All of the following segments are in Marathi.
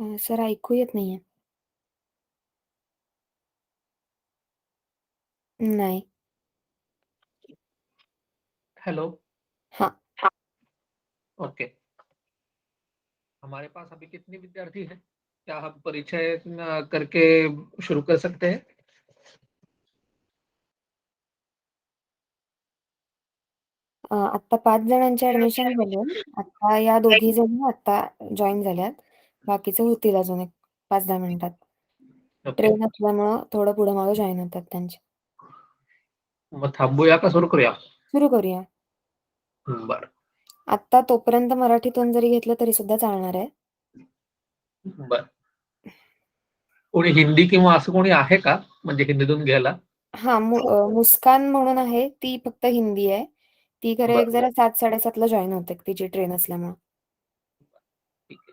सर ऐकू येत नाहीये. नाही. हेलो। हाँ। ओके। हमारे पास अभी कितने विद्यार्थी हैं? क्या हम परिचय करके शुरू कर सकते हैं? आत्ता 5 जणांची ॲडमिशन झाली. आता या दोघी जणी आत्ता जॉइन झाल्यात. बाकीचे होतील अजून एक 5-10 मिनिटात. ओके. ट्रेन असल्यामुळं थोडं पुढं-मागं जॉइन होतात त्यांचे. मग थांबूया का सुरू करूया? सुरू करूया. बरं. आत्ता तोपर्यंत मराठीतून जरी घेतलं तरी सुद्धा चालणार आहे. बरं. कोणी हिंदी किंवा असं कोणी आहे का? म्हणजे हिंदीतून घ्यायला? हां, मुस्कान म्हणून आहे, ती फक्त हिंदी आहे. ती खरं एक बरं. जरा 7-7:30 ला जॉइन होते, तिची ट्रेन असल्यामुळं. ठीक आहे.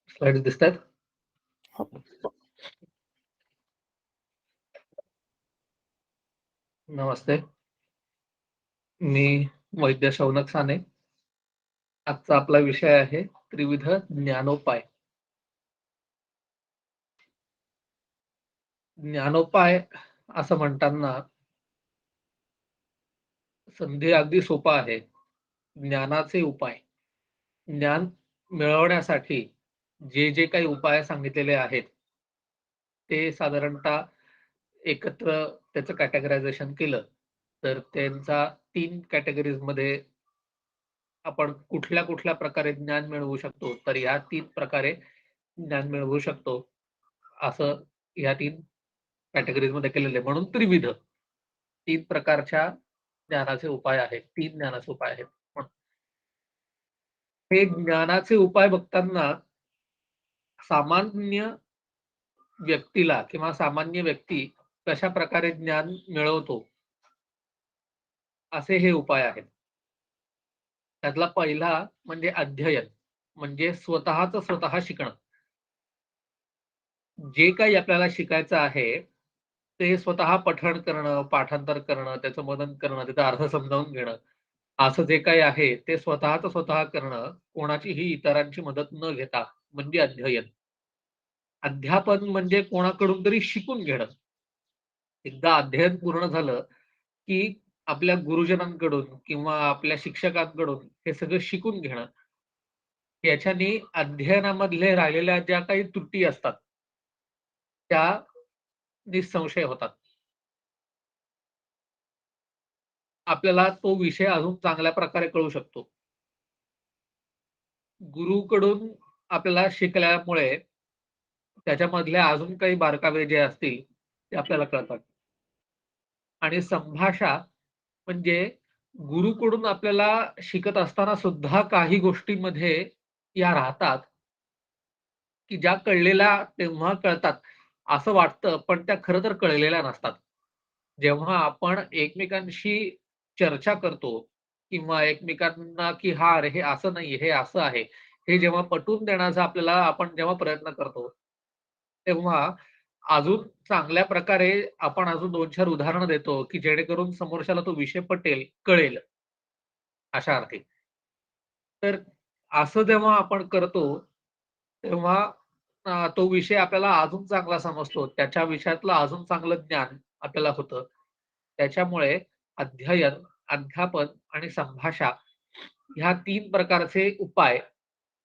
स्लाइड्स दिसतायत? हो. नमस्ते. मी वैद्य शौनक साने. आजचा आपला विषय आहे त्रिविध ज्ञानोपाय. ज्ञानोपाय असं म्हणताना संधी अगदी सोपा आहे. ज्ञानाचे उपाय. ज्ञान मिळवण्यासाठी जे काही उपाय सांगितलेले आहेत, ते साधारणतः एकत्र त्याचं कॅटेगरायझेशन केलं, तर त्यांचा 3 कॅटेगरीजमध्ये आपण कुठल्या प्रकारे ज्ञान मिळवू शकतो, तर ह्या 3 प्रकारे ज्ञान मिळवू शकतो, असं ह्या 3 कॅटेगरीजमध्ये केलेलं आहे. म्हणून त्रिविध. 3 प्रकारच्या ज्ञानाचे उपाय आहेत. 3 ज्ञानाचे उपाय आहेत. म्हणून हे ज्ञानाचे उपाय बघताना सामान्य व्यक्तीला किंवा सामान्य व्यक्ती कशाप्रकारे ज्ञान मिळवतो, असे हे उपाय आहेत. त्यातला पहिला म्हणजे अध्ययन, म्हणजे स्वतःच स्वतः शिकणं. जे काही आपल्याला शिकायचं आहे, ते स्वतः पठण करणं, पाठांतर करणं, त्याचं मनन करणं, त्याचा अर्थ समजावून घेणं, असं जे काही आहे, ते स्वतःच स्वतः करणं, कोणाचीही इतरांची मदत न घेता, म्हणजे अध्ययन. अध्यापन म्हणजे कोणाकडून तरी शिकून घेणं. एकदा अध्ययन पूर्ण झालं, की आपल्या गुरुजनांकडून किंवा आपल्या शिक्षकांकडून हे सगळं शिकून घेणं. याच्याने अध्ययनामधले राहिलेल्या ज्या काही त्रुटी असतात, त्या निसंशय होतात. आपल्याला तो विषय अजून चांगल्या प्रकारे कळू शकतो. गुरुकडून आपल्याला शिकल्यामुळे त्याच्यामधले अजून काही बारकावे जे असतील, ते आपल्याला कळतात. आणि संभाषा म्हणजे गुरुकडून आपल्याला शिकत असताना सुद्धा काही गोष्टीमध्ये या राहतात, की ज्या कळलेल्या तेव्हा कळतात असं वाटतं, पण त्या खरं तर कळलेल्या नसतात. जेव्हा आपण एकमेकांशी चर्चा करतो किंवा एकमेकांना, की "हां, अरे हे असं नाहीये, हे असं आहे." हे जेव्हा पटवून देण्याचा आपल्याला आपण जेव्हा प्रयत्न करतो, तेव्हा अजून चांगल्या प्रकारे आपण अजून 2-4 उदाहरणं देतो, की जेणेकरून समोरच्याला तो विषय पटेल, कळेल अशा अर्थी. तर असं जेव्हा आपण करतो, तेव्हा तो विषय आपल्याला अजून चांगला समजतो. त्याच्या विषयातलं अजून चांगलं ज्ञान आपल्याला होतं. त्याच्यामुळे अध्ययन, अध्यापन आणि संभाषा ह्या 3 प्रकारचे उपाय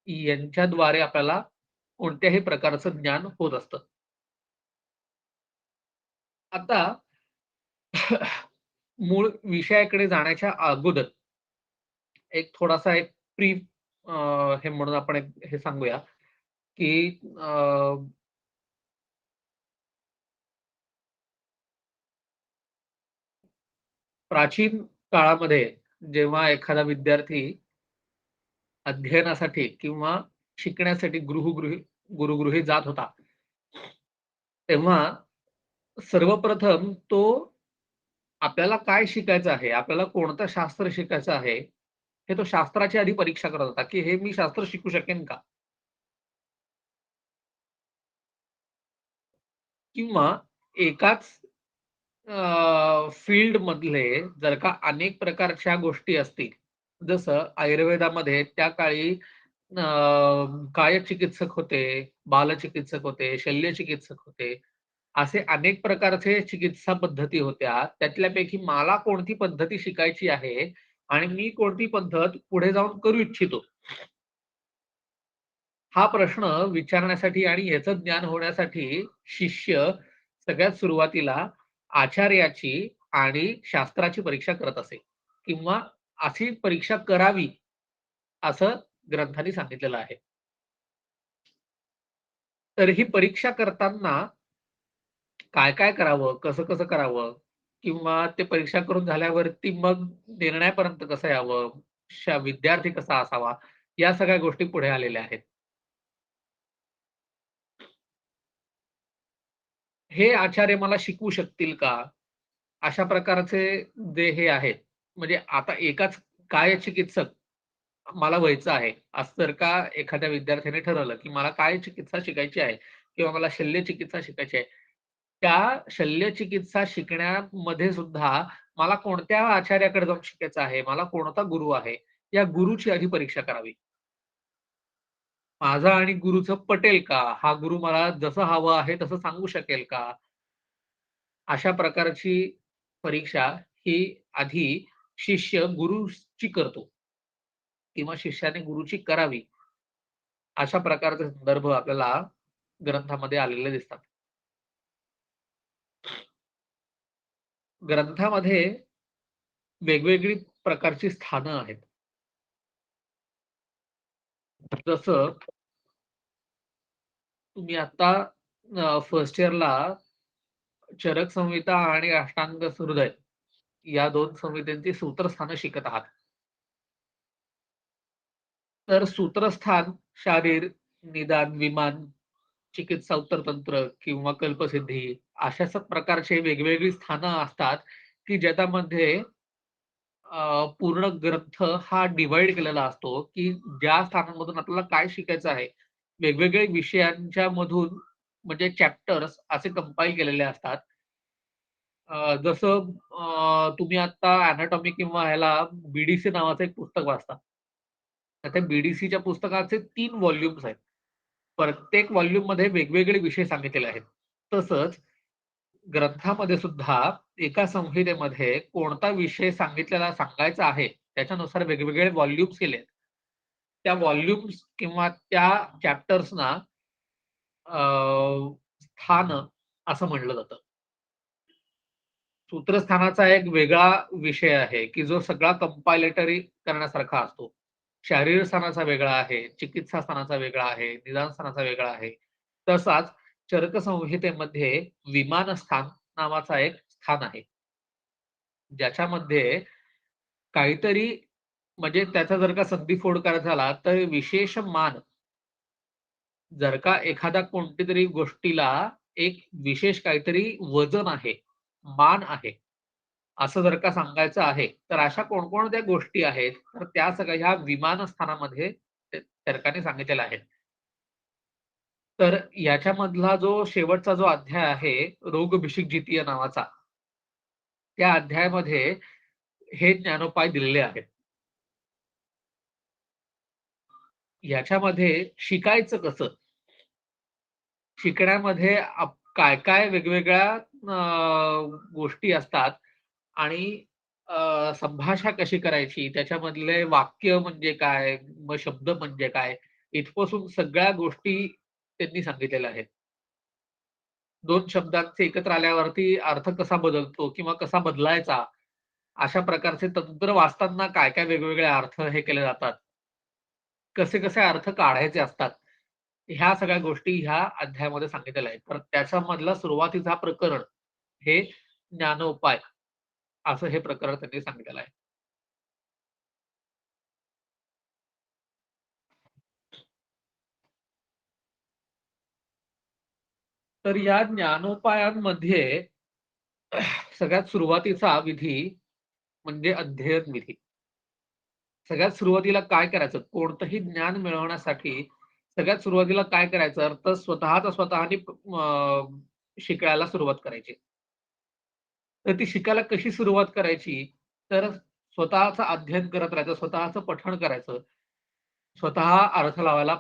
यांच्याद्वारे आपल्याला कोणत्याही प्रकारचं ज्ञान होत असतं. आता मूळ विषयाकडे जाण्याच्या अगोदर एक थोडासा एक प्री हे म्हणून आपण एक हे सांगूया, की प्राचीन काळामध्ये जेव्हा एखादा विद्यार्थी अध्ययनासाठी किंवा शिकण्यासाठी गुरुगृही जात होता, तेव्हा सर्वप्रथम तो आपल्याला काय शिकायचं आहे, आपल्याला कोणतं शास्त्र शिकायचं आहे, हे तो शास्त्राची आधी परीक्षा करत होता, की हे मी शास्त्र शिकू शकेन का? किंवा एकाच फील्डमधले जर का अनेक प्रकारच्या गोष्टी असतील, जसं आयुर्वेदामध्ये त्या काळी अ, कायचिकित्सक होते, बालचिकित्सक होते, शल्यचिकित्सक होते. असे अनेक प्रकारचे चिकित्सा पद्धती होत्या. त्यातल्यापैकी मला कोणती पद्धती शिकायची आहे आणि मी कोणती पद्धत पुढे जाऊन करू इच्छितो, हा प्रश्न विचारण्यासाठी आणि याचं ज्ञान होण्यासाठी शिष्य सगळ्यात सुरुवातीला आचार्याची आणि शास्त्राची परीक्षा करत असे किंवा अशी परीक्षा करावी असं ग्रंथांनी सांगितलेलं आहे. तर ही परीक्षा करताना काय करावं, कसं करावं किंवा ते परीक्षा करून झाल्यावरती मग निर्णयापर्यंत कसं यावं, विद्यार्थी कसा असावा, या सगळ्या गोष्टी पुढे आलेल्या आहेत. हे आचार्य मला शिकवू शकतील का? अशा प्रकारचे जे हे आहेत, म्हणजे आता एकाच काय चिकित्सक मला व्हायचं आहे, असं जर का एखाद्या विद्यार्थ्याने ठरवलं, की मला काय चिकित्सा शिकायची आहे किंवा मला शल्यचिकित्सा शिकायची आहे. त्या शल्यचिकित्सा शिकण्यामध्ये सुद्धा मला कोणत्या आचार्याकडे जाऊन शिकायचं आहे, मला कोणता गुरु आहे, या गुरुची आधी परीक्षा करावी. माझं आणि गुरुचं पटेल का? हा गुरु मला जसं हवं आहे तसं सांगू शकेल का? अशा प्रकारची परीक्षा ही आधी शिष्य गुरुची करतो किंवा शिष्याने गुरुची करावी. अशा प्रकारचे संदर्भ आपल्याला ग्रंथामध्ये आलेले दिसतात. ग्रंथामध्ये वेगवेगळी प्रकारची स्थानं आहेत. जसं तुम्ही आता फर्स्ट इयरला चरक संहिता आणि अष्टांग हृदय या 2 संहितांची सूत्रस्थानं शिकत आहात. तर सूत्रस्थान, शारीर, निदान, विमान, चिकित्सा उत्तरतंत्र किंवा कल्पसिद्धी अशाच प्रकारचे वेगवेगळी स्थानं असतात, की ज्याच्यामध्ये पूर्ण ग्रंथ हा डिव्हाईड केलेला असतो, की ज्या स्थानांमधून आपल्याला काय शिकायचं आहे. वेगवेगळे विषयांच्या मधून म्हणजे चॅप्टर्स असे कंपाईल केलेले असतात. जसं तुम्ही आता एनाटॉमी किंवा ह्याला बी नावाचं एक पुस्तक वाचता. तर त्या बी पुस्तकाचे 3 व्हॉल्यूम्स आहेत. प्रत्येक व्हॉल्यूममध्ये वेगवेगळे विषय सांगितलेले आहेत. तसंच ग्रंथामध्ये सुद्धा एका संहितेमध्ये कोणता विषय सांगायचा आहे, त्याच्यानुसार वेगवेगळे व्हॉल्यूम्स केलेत. त्या व्हॉल्यूम्स किंवा त्या चॅप्टर्सना स्थान असं म्हणलं जातं. सूत्रस्थानाचा एक वेगळा विषय आहे, की जो सगळा कंपायलेटरी करण्यासारखा असतो. शारीर स्थानाचा वेगळा आहे, चिकित्सा स्थानाचा वेगळा आहे, निदान स्थानाचा वेगळा आहे. तसाच चरक संहितेमध्ये विमान स्थान नावाचा एक स्थान आहे. ज्याच्यामध्ये काहीतरी म्हणजे त्याचा जर का संधिफोड करायचा झाला, तर विशेष मान जर का एखाद्या कोणतीतरी गोष्टीला एक विशेष काहीतरी वजन आहे, मान आहे, असं जर का सांगायचं आहे, तर अशा कोणकोणत्या गोष्टी आहेत, तर त्या सगळ्या ह्या विमानस्थानामध्ये चरकाने सांगितलेल्या आहेत. तर याच्यामधला जो शेवटचा जो अध्याय आहे, रोग भिषिक जितीय नावाचा, त्या अध्यायामध्ये हे ज्ञानोपाय दिलेले आहेत. याच्यामध्ये शिकायचं कसं? शिकण्यामध्ये काय-काय वेगवेगळ्या गोष्टी असतात आणि संभाषा कशी करायची, त्याच्यामधले वाक्य म्हणजे काय, मग शब्द म्हणजे काय, इथपासून सगळ्या गोष्टी त्यांनी सांगितलेल्या आहेत. 2 शब्दांचे एकत्र आल्यावरती अर्थ कसा बदलतो किंवा कसा बदलायचा, अशा प्रकारचे तंत्र वाचताना काय-काय वेगवेगळे अर्थ हे केले जातात. कसे-कसे अर्थ काढायचे असतात. ह्या सगळ्या गोष्टी ह्या अध्यायामध्ये सांगितलेल्या आहेत. तर त्याच्यामधलं सुरुवातीचा प्रकरण हे ज्ञानोपाय असं हे प्रकरण त्यांनी सांगितलेलं आहे. तर या ज्ञानोपायांमध्ये सगळ्यात सुरुवातीचा विधी म्हणजे अध्ययन विधी. सगळ्यात सुरुवातीला काय करायचं? कोणतंही ज्ञान मिळवण्यासाठी सगळ्यात सुरुवातीला काय करायचं? तर स्वतःनी शिकायला सुरुवात करायची. तर ती शिकायला कशी सुरुवात करायची? तर स्वतःचं अध्ययन करत राहायचं, स्वतःचं पठण करायचं, स्वतः अर्थ लावायला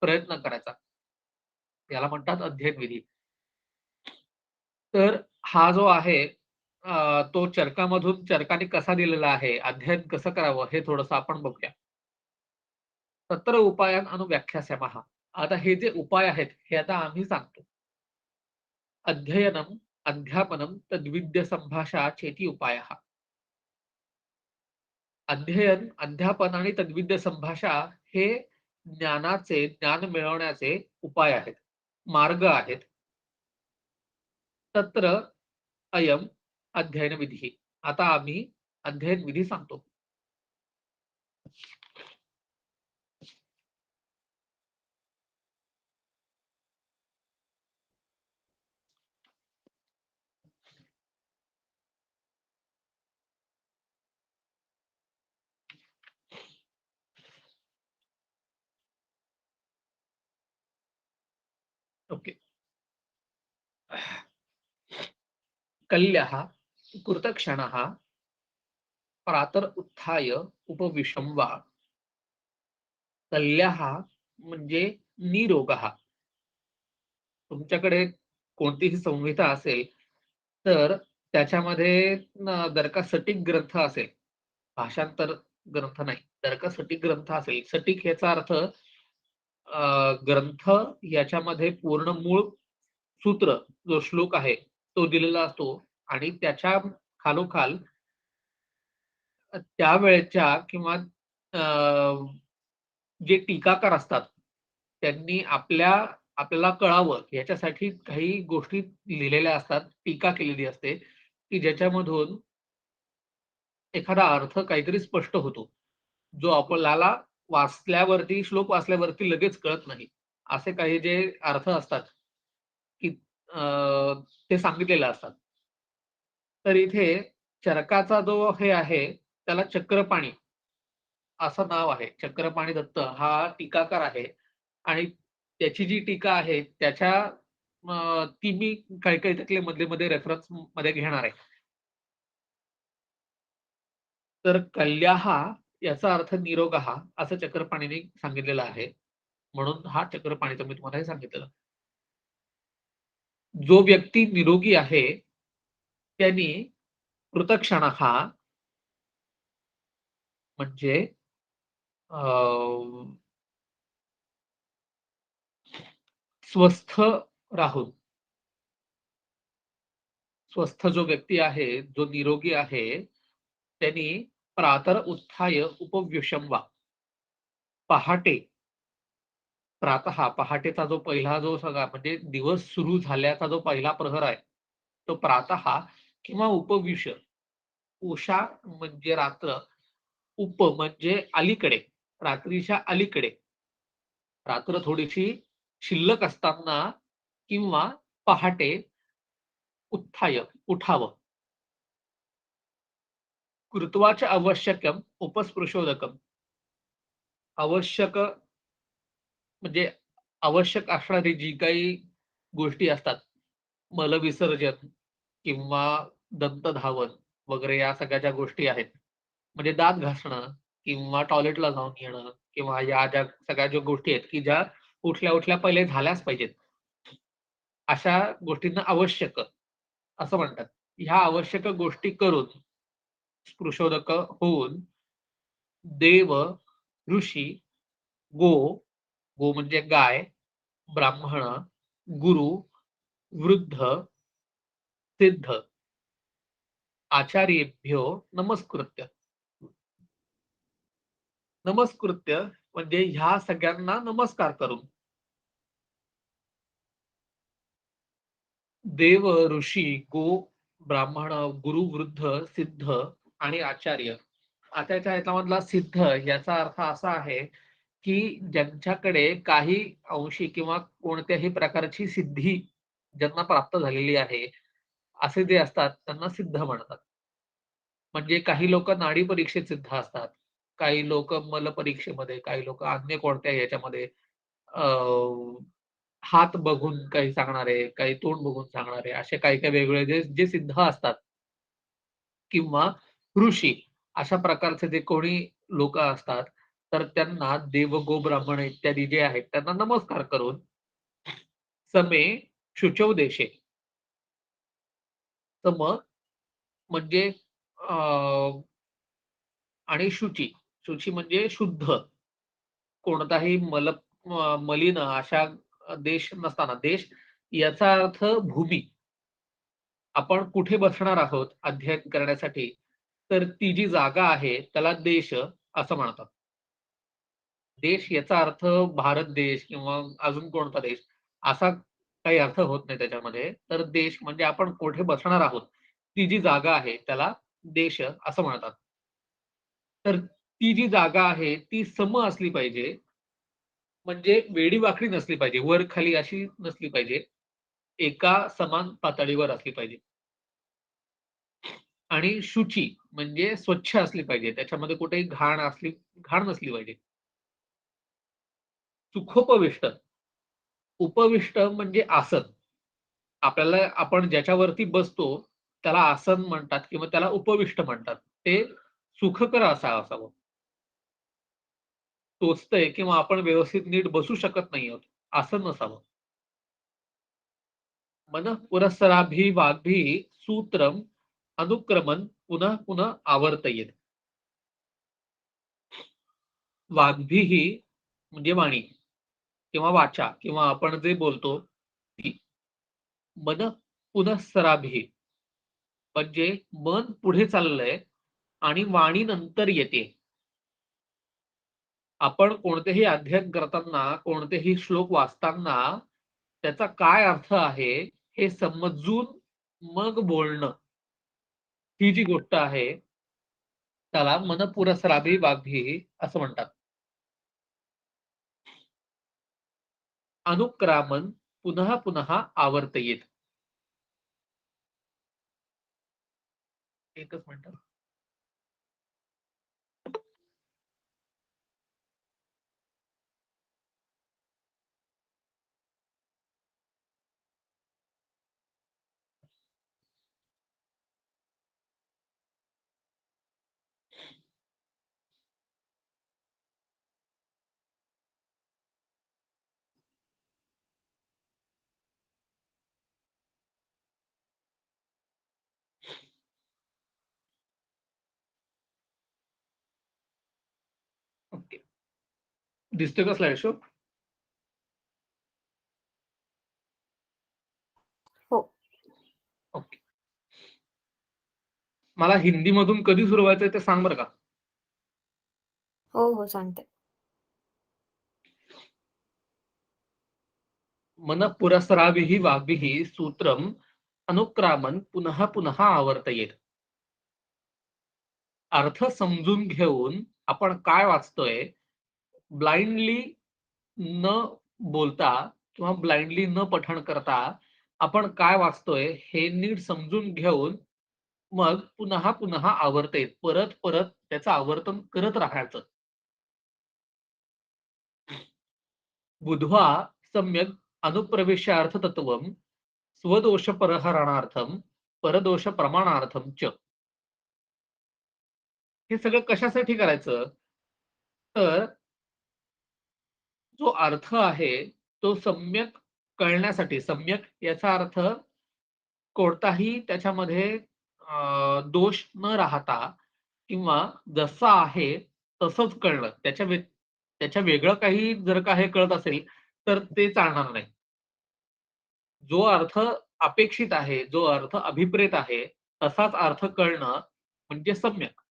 प्रयत्न करायचा. याला म्हणतात अध्ययन विधी. तर हा जो आहे तो चरकाने कसा दिलेला आहे, अध्ययन कसं करावं हे थोडंसं आपण बघूया. तत्र उपायान व्याख्यास्यामः. आता हे जे उपाय आहेत, हे आता आम्ही सांगतो. अध्ययनम, अध्यापनम तद्विद्य संभाषा चेती उपायः. अध्ययन, अध्यापन आणि तद्विद्य संभाषा हे ज्ञान मिळवण्याचे उपाय आहेत, मार्ग आहेत. तत्र अयम अध्ययन विधी. आता आम्ही अध्ययन विधी सांगतो. ओके. कल्यः कृतक्षणः प्रातर उत्थाय उपविशं वा. कल्यः म्हणजे निरोगः. तुमच्याकडे कोणतीही संहिता असेल, तर त्याच्यामध्ये जर का सटीक ग्रंथ असेल, भाषांतर ग्रंथ नाही, जर का सटीक ग्रंथ असेल, सटीक याचा अर्थ ग्रंथ याच्यामध्ये पूर्ण मूळ सूत्र जो श्लोक आहे, तो दिलेला असतो आणि त्याच्या खालोखाल त्यावेळेच्या किंवा जे टीकाकार असतात, त्यांनी आपल्याला कळावं याच्यासाठी काही गोष्टी लिहिलेल्या असतात, टीका केलेली असते, की ज्याच्यामधून एखादा अर्थ काहीतरी स्पष्ट होतो, जो आपल्याला श्लोक वाचल्यावरती लगेच कळत नाही. असे काही जे अर्थ असतात, की ते सांगितलेले असतात. तर इथे चरकाचा जो हे आहे, त्याला चक्रपाणी असं नाव आहे. चक्रपाणी दत्त हा टीकाकार आहे आणि त्याची जी टीका आहे ती मी काही-काही त्यातले मधले-मध्ये रेफरन्समध्ये घेणार आहे. तर कल्याः याचा अर्थ निरोगः असं चक्रपाणीने सांगितलेलं आहे. म्हणून हा चक्रपाणीचा मी तुम्हाला हे सांगितलेलं. जो व्यक्ती निरोगी आहे, त्यांनी कृतक्षणः म्हणजे अ, स्वस्थ राहून स्वस्थ जो व्यक्ती आहे, जो निरोगी आहे, त्यांनी प्रातः उत्थाय उपविशं वा. पहाटे पहाटेचा जो पहिला जो सगळा म्हणजे दिवस सुरू झाल्याचा जो पहिला प्रहर आहे, तो प्रातः किंवा उपविश. उषा म्हणजे रात्र, म्हणजे अलीकडे, रात्रीच्या अलीकडे. रात्र थोडीशी शिल्लक असताना किंवा पहाटे उठावं. कृत्वाच आवश्यकम उपस्पृशोदकम. आवश्यक म्हणजे आवश्यक असणारी जी काही गोष्टी असतात, मलविसर्जन किंवा दंतधावन वगैरे या सगळ्या ज्या गोष्टी आहेत, म्हणजे दात घासणं किंवा टॉयलेटला जाऊन येणं किंवा या ज्या सगळ्या ज्या गोष्टी आहेत, की ज्या उठल्या-उठल्या पहिले झाल्याच पाहिजेत. अशा गोष्टींना आवश्यक असं म्हणतात. ह्या आवश्यक गोष्टी करून स्पृशोदक होऊन देव, ऋषी, गो, गो म्हणजे गाय, ब्राह्मण, गुरु, वृद्ध, सिद्ध, आचार्येभ्यो नमस्कृत्य. नमस्कृत्य म्हणजे ह्या सगळ्यांना नमस्कार करून देव, ऋषी, गो, ब्राह्मण, गुरु, वृद्ध, सिद्ध आणि आचार्य. आताच्या ह्याच्यामधला सिद्ध याचा अर्थ असा आहे, की ज्यांच्याकडे काही अंशी किंवा कोणत्याही प्रकारची सिद्धी ज्यांना प्राप्त झालेली आहे, असे जे असतात त्यांना सिद्ध म्हणतात. म्हणजे काही लोकं नाडी परीक्षेत सिद्ध असतात. काही लोकं मल परीक्षेमध्ये, काही लोकं अन्य कोणत्याही ह्याच्यामध्ये अ, हात बघून काही सांगणारे, काही तोंड बघून सांगणारे, असे काही-काही वेगवेगळे जे जे सिद्ध असतात किंवा ऋषी अशा प्रकारचे जे कोणी लोकं असतात, तर त्यांना देव, गो, ब्राह्मण इत्यादी जे आहेत, त्यांना नमस्कार करून समे शुचौ देशे. सम म्हणजे अ, आणि शुची. शुची म्हणजे शुद्ध. कोणताही मलिन अशा देश नसताना. देश याचा अर्थ भूमी. आपण कुठे बसणार आहोत अध्ययन करण्यासाठी, तर ती जी जागा आहे त्याला देश असं म्हणतात. देश याचा अर्थ भारत देश किंवा अजून कोणता देश असा काही अर्थ होत नाही त्याच्यामध्ये. तर देश म्हणजे आपण कुठे बसणार आहोत, ती जी जागा आहे त्याला देश असं म्हणतात. तर ती जी जागा आहे ती सम असली पाहिजे. म्हणजे वेडी-वाकडी नसली पाहिजे. वर-खाली अशी नसली पाहिजे. एका समान पातळीवर असली पाहिजे. आणि शुची म्हणजे स्वच्छ असली पाहिजे. त्याच्यामध्ये कुठेही घाण नसली पाहिजे. सुखोपविष्ट. उपविष्ट म्हणजे आसन. आपल्याला आपण ज्याच्यावरती बसतो, त्याला आसन म्हणतात किंवा त्याला उपविष्ट म्हणतात. ते सुखकर असावं. टोचतंय किंवा आपण व्यवस्थित नीट बसू शकत नाही आहोत, असं नसावं. मनः पुरःसराभिः सूत्रम अनुक्रमन पुनः पुनः आवर्तयेत. वाग्भिः म्हणजे वाणी किंवा वाचा किंवा आपण जे बोलतो ती. मनः पुनःसराभिः म्हणजे मन पुढे चाललंय आणि वाणी नंतर येते. आपण कोणतेही अध्ययन करताना, कोणतेही श्लोक वाचताना त्याचा काय अर्थ आहे, हे समजून मग बोलणं, ही जी गोष्ट आहे, त्याला मनःपुरःसराभिः वाग्भिः असं म्हणतात. अनुक्रामन पुनः पुनः आवर्तयेत. एकच मिनिट. ओके. दिसतोय का स्लाईड शो? हो. ओके. मला हिंदीमधून कधी सुरू व्हायचंय ते सांग बरं का? हो, हो. सांगते. मनःपुरःसराभिः वाग्भिः सूत्रम अनुक्रामन पुनः पुनः आवर्तयेत. अर्थ समजून घेऊन आपण काय वाचतोय, ब्लाइंडली न बोलता किंवा ब्लाइंडली न पठण करता आपण काय वाचतोय हे नीट समजून घेऊन मग पुन्हा पुन्हा आवर्तेत परत त्याचं आवर्तन करत राहायचं. बुद्ध्वा सम्यक अनुप्रविश्य अर्थतत्त्वं स्वदोषपरिहरणार्थं परदोषप्रमाणार्थं च. हे सगळं कशासाठी करायचं? तर जो अर्थ आहे तो सम्यक कळण्यासाठी. सम्यक याचा अर्थ कोणताही त्याच्यामध्ये दोष न राहता किंवा जसं आहे तसंच कळलं. त्याच्या वेगळं काही जर का हे कळत असेल, तर ते चालणार नाही. जो अर्थ अपेक्षित आहे, जो अर्थ अभिप्रेत आहे, तसाच अर्थ कळणं म्हणजे सम्यक.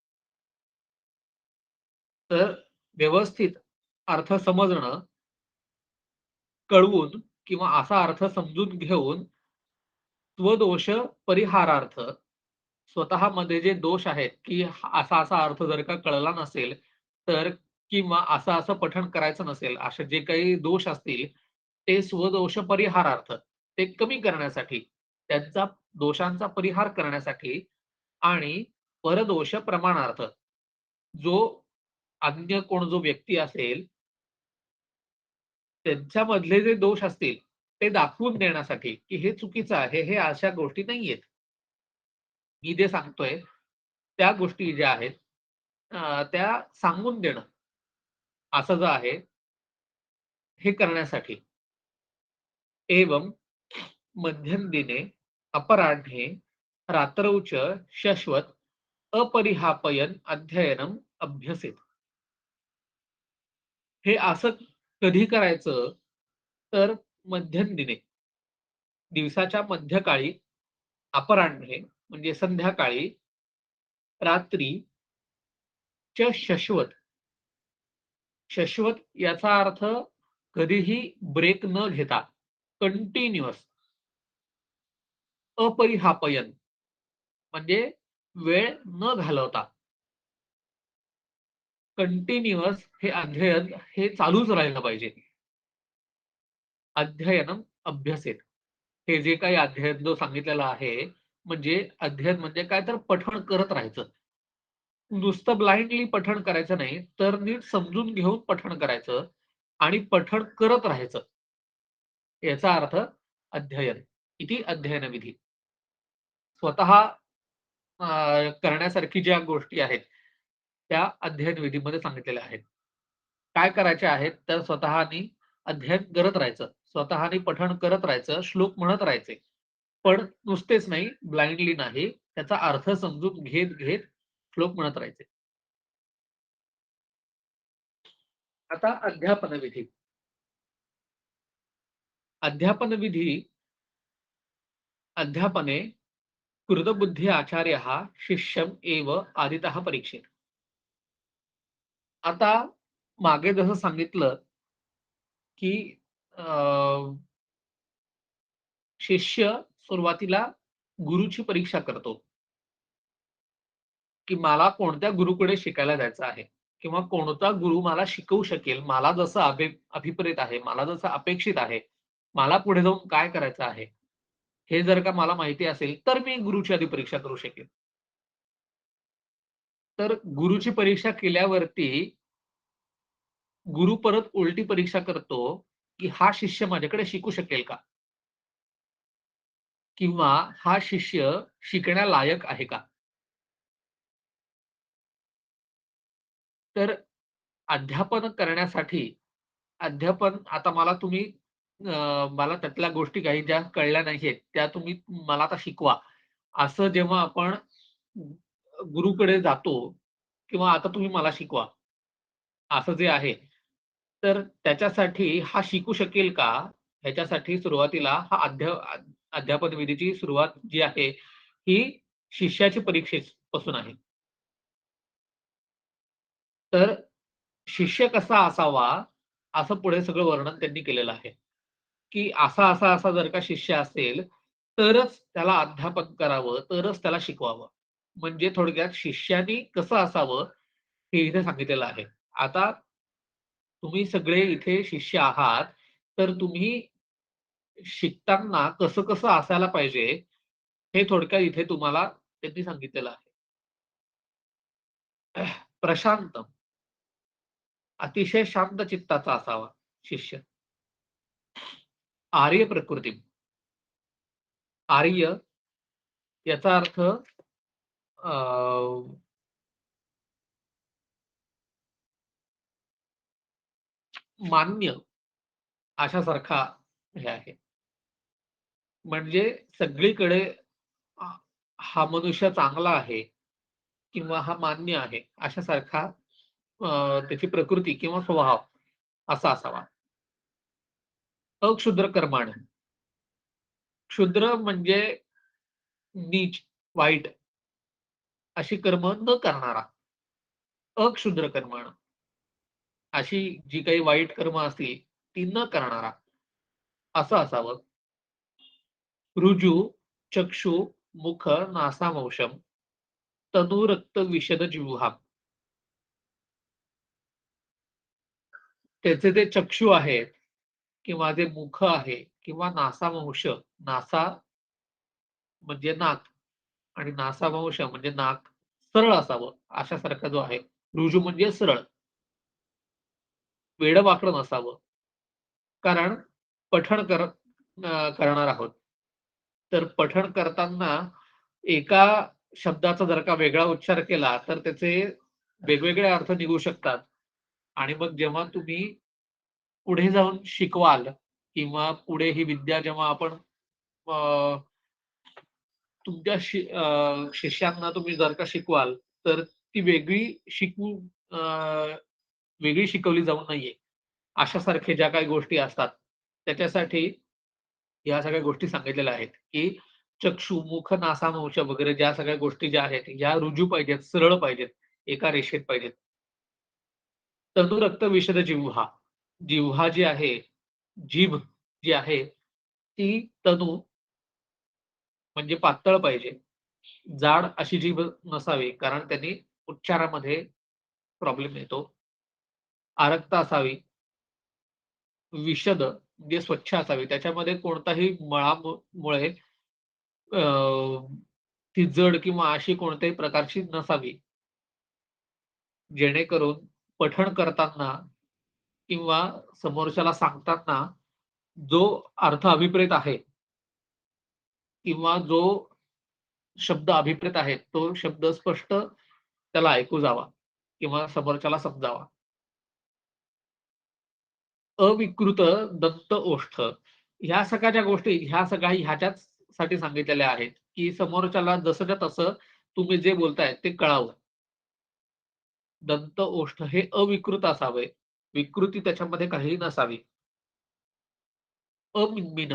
तर व्यवस्थित अर्थ समजणं, कळवून किंवा असा अर्थ समजून घेऊन स्वदोष परिहारार्थ स्वतःमध्ये जे दोष आहेत, की असा-असा अर्थ जर का कळला नसेल, तर किंवा असं असं पठण करायचं नसेल, असे जे काही दोष असतील ते स्वदोष परिहारार्थ, ते कमी करण्यासाठी, त्यांचा दोषांचा परिहार करण्यासाठी आणि परदोष प्रमाणार्थ, जो अन्य कोण जो व्यक्ती असेल त्यांच्यामधले जे दोष असतील ते दाखवून देण्यासाठी, की हे चुकीचं आहे, हे अशा गोष्टी नाहीयेत. मी जे सांगतोय त्या गोष्टी ज्या आहेत त्या सांगून देणं असं जे आहे हे करण्यासाठी. एवं मध्यंदिने अपराह्णे रात्रौ च शश्वत अपरिहापयन् अध्ययनम् अभ्यसेत. हे असं कधी करायचं तर मध्यंदिने, दिवसाच्या मध्यकाळी, अपराह्णे म्हणजे संध्याकाळी, रात्री च शश्वत. शश्वत याचा अर्थ कधीही ब्रेक न घेता कंटिन्युअस, अपरिहापयन म्हणजे वेळ न घालवता कंटिन्युअस हे अध्ययन हे चालूच राहिलं पाहिजे. अध्ययनम अभ्यसेत. हे जे काही अध्ययन जो सांगितलेला आहे, म्हणजे अध्ययन म्हणजे काय तर पठण करत राहायचं. नुसतं ब्लाइंडली पठण करायचं नाही, तर नीट समजून घेऊन पठण करायचं आणि पठण करत राहायचं. याचा अर्थ अध्ययन. किती अध्ययन विधी. स्वतः करण्यासारखी ज्या गोष्टी आहेत, त्या अध्ययन विधीमध्ये सांगितलेल्या आहेत. काय करायचे आहेत, तर स्वतःनी अध्ययन करत राहायचं. स्वतःनी पठण करत राहायचं, श्लोक म्हणत राहायचे. पण नुसतेच नाही, ब्लाइंडली नाही, त्याचा अर्थ समजून घेत श्लोक म्हणत राहायचे. आता अध्यापन विधी. अध्यापन विधी अध्यापने कृतबुद्धी आचार्यः शिष्यम् एव आदितः परीक्षेत. आता मागे जसं सांगितलं, की अ, शिष्य सुरुवातीला गुरुची परीक्षा करतो, की मला कोणत्या गुरुकडे शिकायला जायचं आहे किंवा कोणता गुरु मला शिकवू शकेल, मला जसं अभिप्रेत आहे, मला जसं अपेक्षित आहे, मला पुढे जाऊन काय करायचं आहे, हे जर का मला माहिती असेल, तर मी गुरुची आधी परीक्षा करू शकेन. तर गुरुची परीक्षा केल्यावरती गुरु परत उलटी परीक्षा करतो, की हा शिष्य माझ्याकडे शिकू शकेल का? किंवा हा शिष्य शिकण्यालायक आहे का? तर अध्यापन करण्यासाठी अध्यापन आता मला तुम्ही मला त्यातल्या गोष्टी काही ज्या कळल्या नाहीयेत, त्या तुम्ही मला आता शिकवा. असं जेव्हा आपण गुरुकडे जातो किंवा आता तुम्ही मला शिकवा, असं जे आहे, तर त्याच्यासाठी हा शिकू शकेल का? ह्याच्यासाठी सुरुवातीला हा अध्यापन विधीची सुरुवात जी आहे, ही शिष्याची परीक्षेपासून आहे. तर शिष्य कसा असावा, असं पुढे सगळं वर्णन त्यांनी केलेलं आहे, की असा जर का शिष्य असेल, तरच त्याला अध्यापन करावं, तरच त्याला शिकवावं. म्हणजे थोडक्यात शिष्यानी कसं असावं, हे इथे सांगितलेलं आहे. आता तुम्ही सगळे इथे शिष्य आहात, तर तुम्ही शिकताना कसं-कसं असायला पाहिजे, हे थोडक्यात इथे तुम्हाला त्यांनी सांगितलेलं आहे. प्रशांत, अतिशय शांत चित्ताचा असावा शिष्य. आर्य प्रकृती. आर्य याचा अर्थ अ, मान्य अशासारखा हे आहे. म्हणजे सगळीकडे अ, हा मनुष्य चांगला आहे किंवा हा मान्य आहे अशासारखा त्याची प्रकृती किंवा स्वभाव असा असावा. अक्षुद्र कर्माण. क्षुद्र म्हणजे नीच, वाईट अशी कर्म न करणारा. अक्षुद्र कर्माण. अशी जी काही वाईट कर्म असतील ती न करणारा असं असावं. ऋजू, चक्षु, मुख, नासामौशम, तनू रक्त विशद जिव्हा. त्याचे जे चक्षु आहेत किंवा जे मुख आहे किंवा नासावंश, नासा म्हणजे नाक आणि नासावंश म्हणजे नाक सरळ असावं अशासारखा जो आहे. रुजू म्हणजे सरळ, वेडं-वाकडं नसावं. कारण पठण करणार आहोत. तर पठण करताना एका शब्दाचा जर का वेगळा उच्चार केला, तर त्याचे वेगवेगळे अर्थ निघू शकतात. आणि मग जेव्हा तुम्ही पुढे जाऊन शिकवाल किंवा पुढे ही विद्या जेव्हा आपण अ, तुमच्या शिष्यांना तुम्ही जर का शिकवाल, तर ती वेगळी शिकवली जाऊ नये. अशासारखे ज्या काही गोष्टी असतात, त्याच्यासाठी या सगळ्या गोष्टी सांगितलेल्या आहेत, की चक्षु, मुख, नासामांश वगैरे ज्या सगळ्या गोष्टी ज्या आहेत, ह्या रुजू पाहिजेत, सरळ पाहिजेत, एका रेषेत पाहिजेत. तनु रक्त विशद जिव्हा. जिव्हा जी आहे, जीभ जी आहे, ती तनु म्हणजे पातळ पाहिजे. जाड अशी जीभ नसावी, कारण त्यांनी उच्चारामध्ये प्रॉब्लेम येतो. आरक्त असावी. विशद म्हणजे स्वच्छ असावी. त्याच्यामध्ये कोणताही मुळे अ, ती जड किंवा अशी कोणत्याही प्रकारची नसावी. जेणेकरून पठण करताना किंवा समोरच्याला सांगताना जो अर्थ अभिप्रेत आहे किंवा जो शब्द अभिप्रेत आहे, तो शब्द स्पष्ट त्याला ऐकू जावा किंवा समोरच्याला समजावा. अविकृत दंत ओष्ठ ह्या सगळ्या ज्या गोष्टी ह्या सगळ्या ह्याच्याच साठी सांगितलेल्या आहेत, की समोरच्याला जसंच्या तसं तुम्ही जे बोलताय ते कळावं. दंत ओष्ठ हे अविकृत असावे. विकृती त्याच्यामध्ये काहीही नसावी. अमिनमिन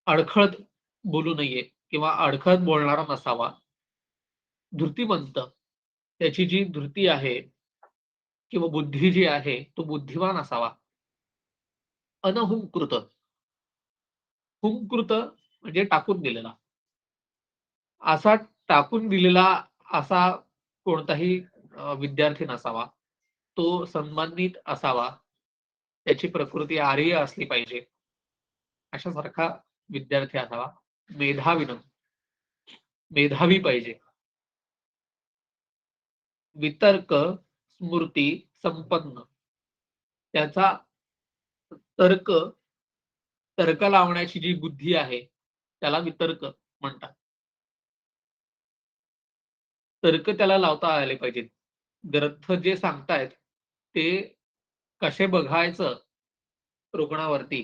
अडखळत बोलू नये किंवा अडखळत बोलणारा नसावा. धृतिमंत त्याची जी धृती आहे किंवा बुद्धी जी आहे, तो बुद्धिमान असावा. अनहुंकृत हुंकृत म्हणजे टाकून दिलेला. असा टाकून दिलेला असा कोणताही विद्यार्थी नसावा. तो सन्मानित असावा. त्याची प्रकृती आर्य असली पाहिजे. अशासारखा विद्यार्थी असावा. मेधावी मेधावी पाहिजे. वितर्क, स्मृती, संपन्न. त्याचा तर्क तर्क लावण्याची जी बुद्धी आहे, त्याला वितर्क म्हणतात. तर्क त्याला लावता आले पाहिजेत. ग्रंथ जे सांगतायत, ते कसे बघायचं रुग्णावरती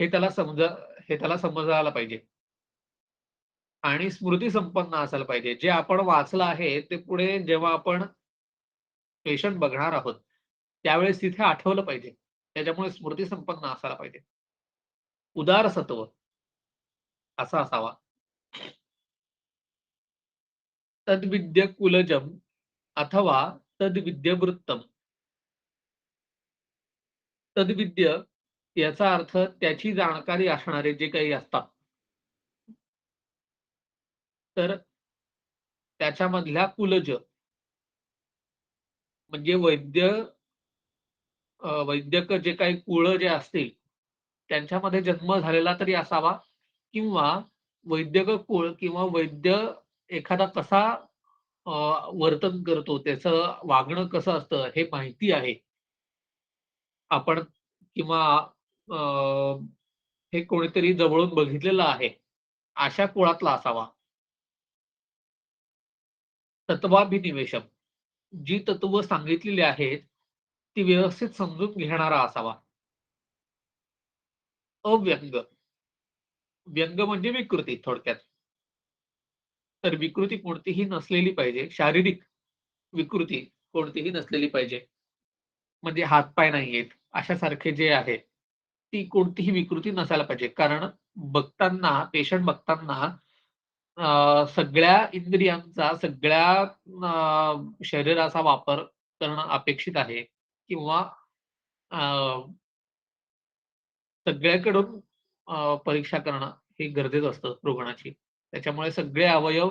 हे त्याला समजायला पाहिजे. आणि स्मृती संपन्न असायला पाहिजे. जे आपण वाचलं आहे, ते पुढे जेव्हा आपण पेशंट बघणार आहोत, त्यावेळेस तिथे आठवलं पाहिजे. त्याच्यामुळे स्मृती संपन्न असायला पाहिजे. उदार सत्व असा असावा. तद्विद्य कुलजम अथवा तद्विद्य वृत्तम. तद्विद्य याचा अर्थ त्याची जाणकारी असणारे जे काही असतात. तर त्याच्यामधल्या कुलज म्हणजे वैद्यक जे काही कुळ जे असतील, त्यांच्यामध्ये जन्म झालेला तरी असावा किंवा वैद्यक कुळ किंवा वैद्य एखादा कसा अ, वर्तन करतो, त्याचं वागणं कसं असतं हे माहिती आहे. आपण किंवा अ, हे कोणीतरी जवळून बघितलेलं आहे, अशा कुळातला असावा. तत्वाभिनिवेशम जी तत्व सांगितलेली आहेत, ती व्यवस्थित समजून घेणारा असावा. अव्यंग व्यंग म्हणजे विकृती थोडक्यात. तर विकृती कोणतीही नसलेली पाहिजे. शारीरिक विकृती कोणतीही नसलेली पाहिजे. म्हणजे हात-पाय नाहीयेत, अशासारखे जे आहे, ती कोणतीही विकृती नसायला पाहिजे. कारण पेशंट बघताना सगळ्या इंद्रियांचा, सगळ्या शरीराचा वापर करणं अपेक्षित आहे किंवा अ, सगळ्याकडून परीक्षा करणं हे गरजेचं असतं रुग्णाची. त्याच्यामुळे सगळे अवयव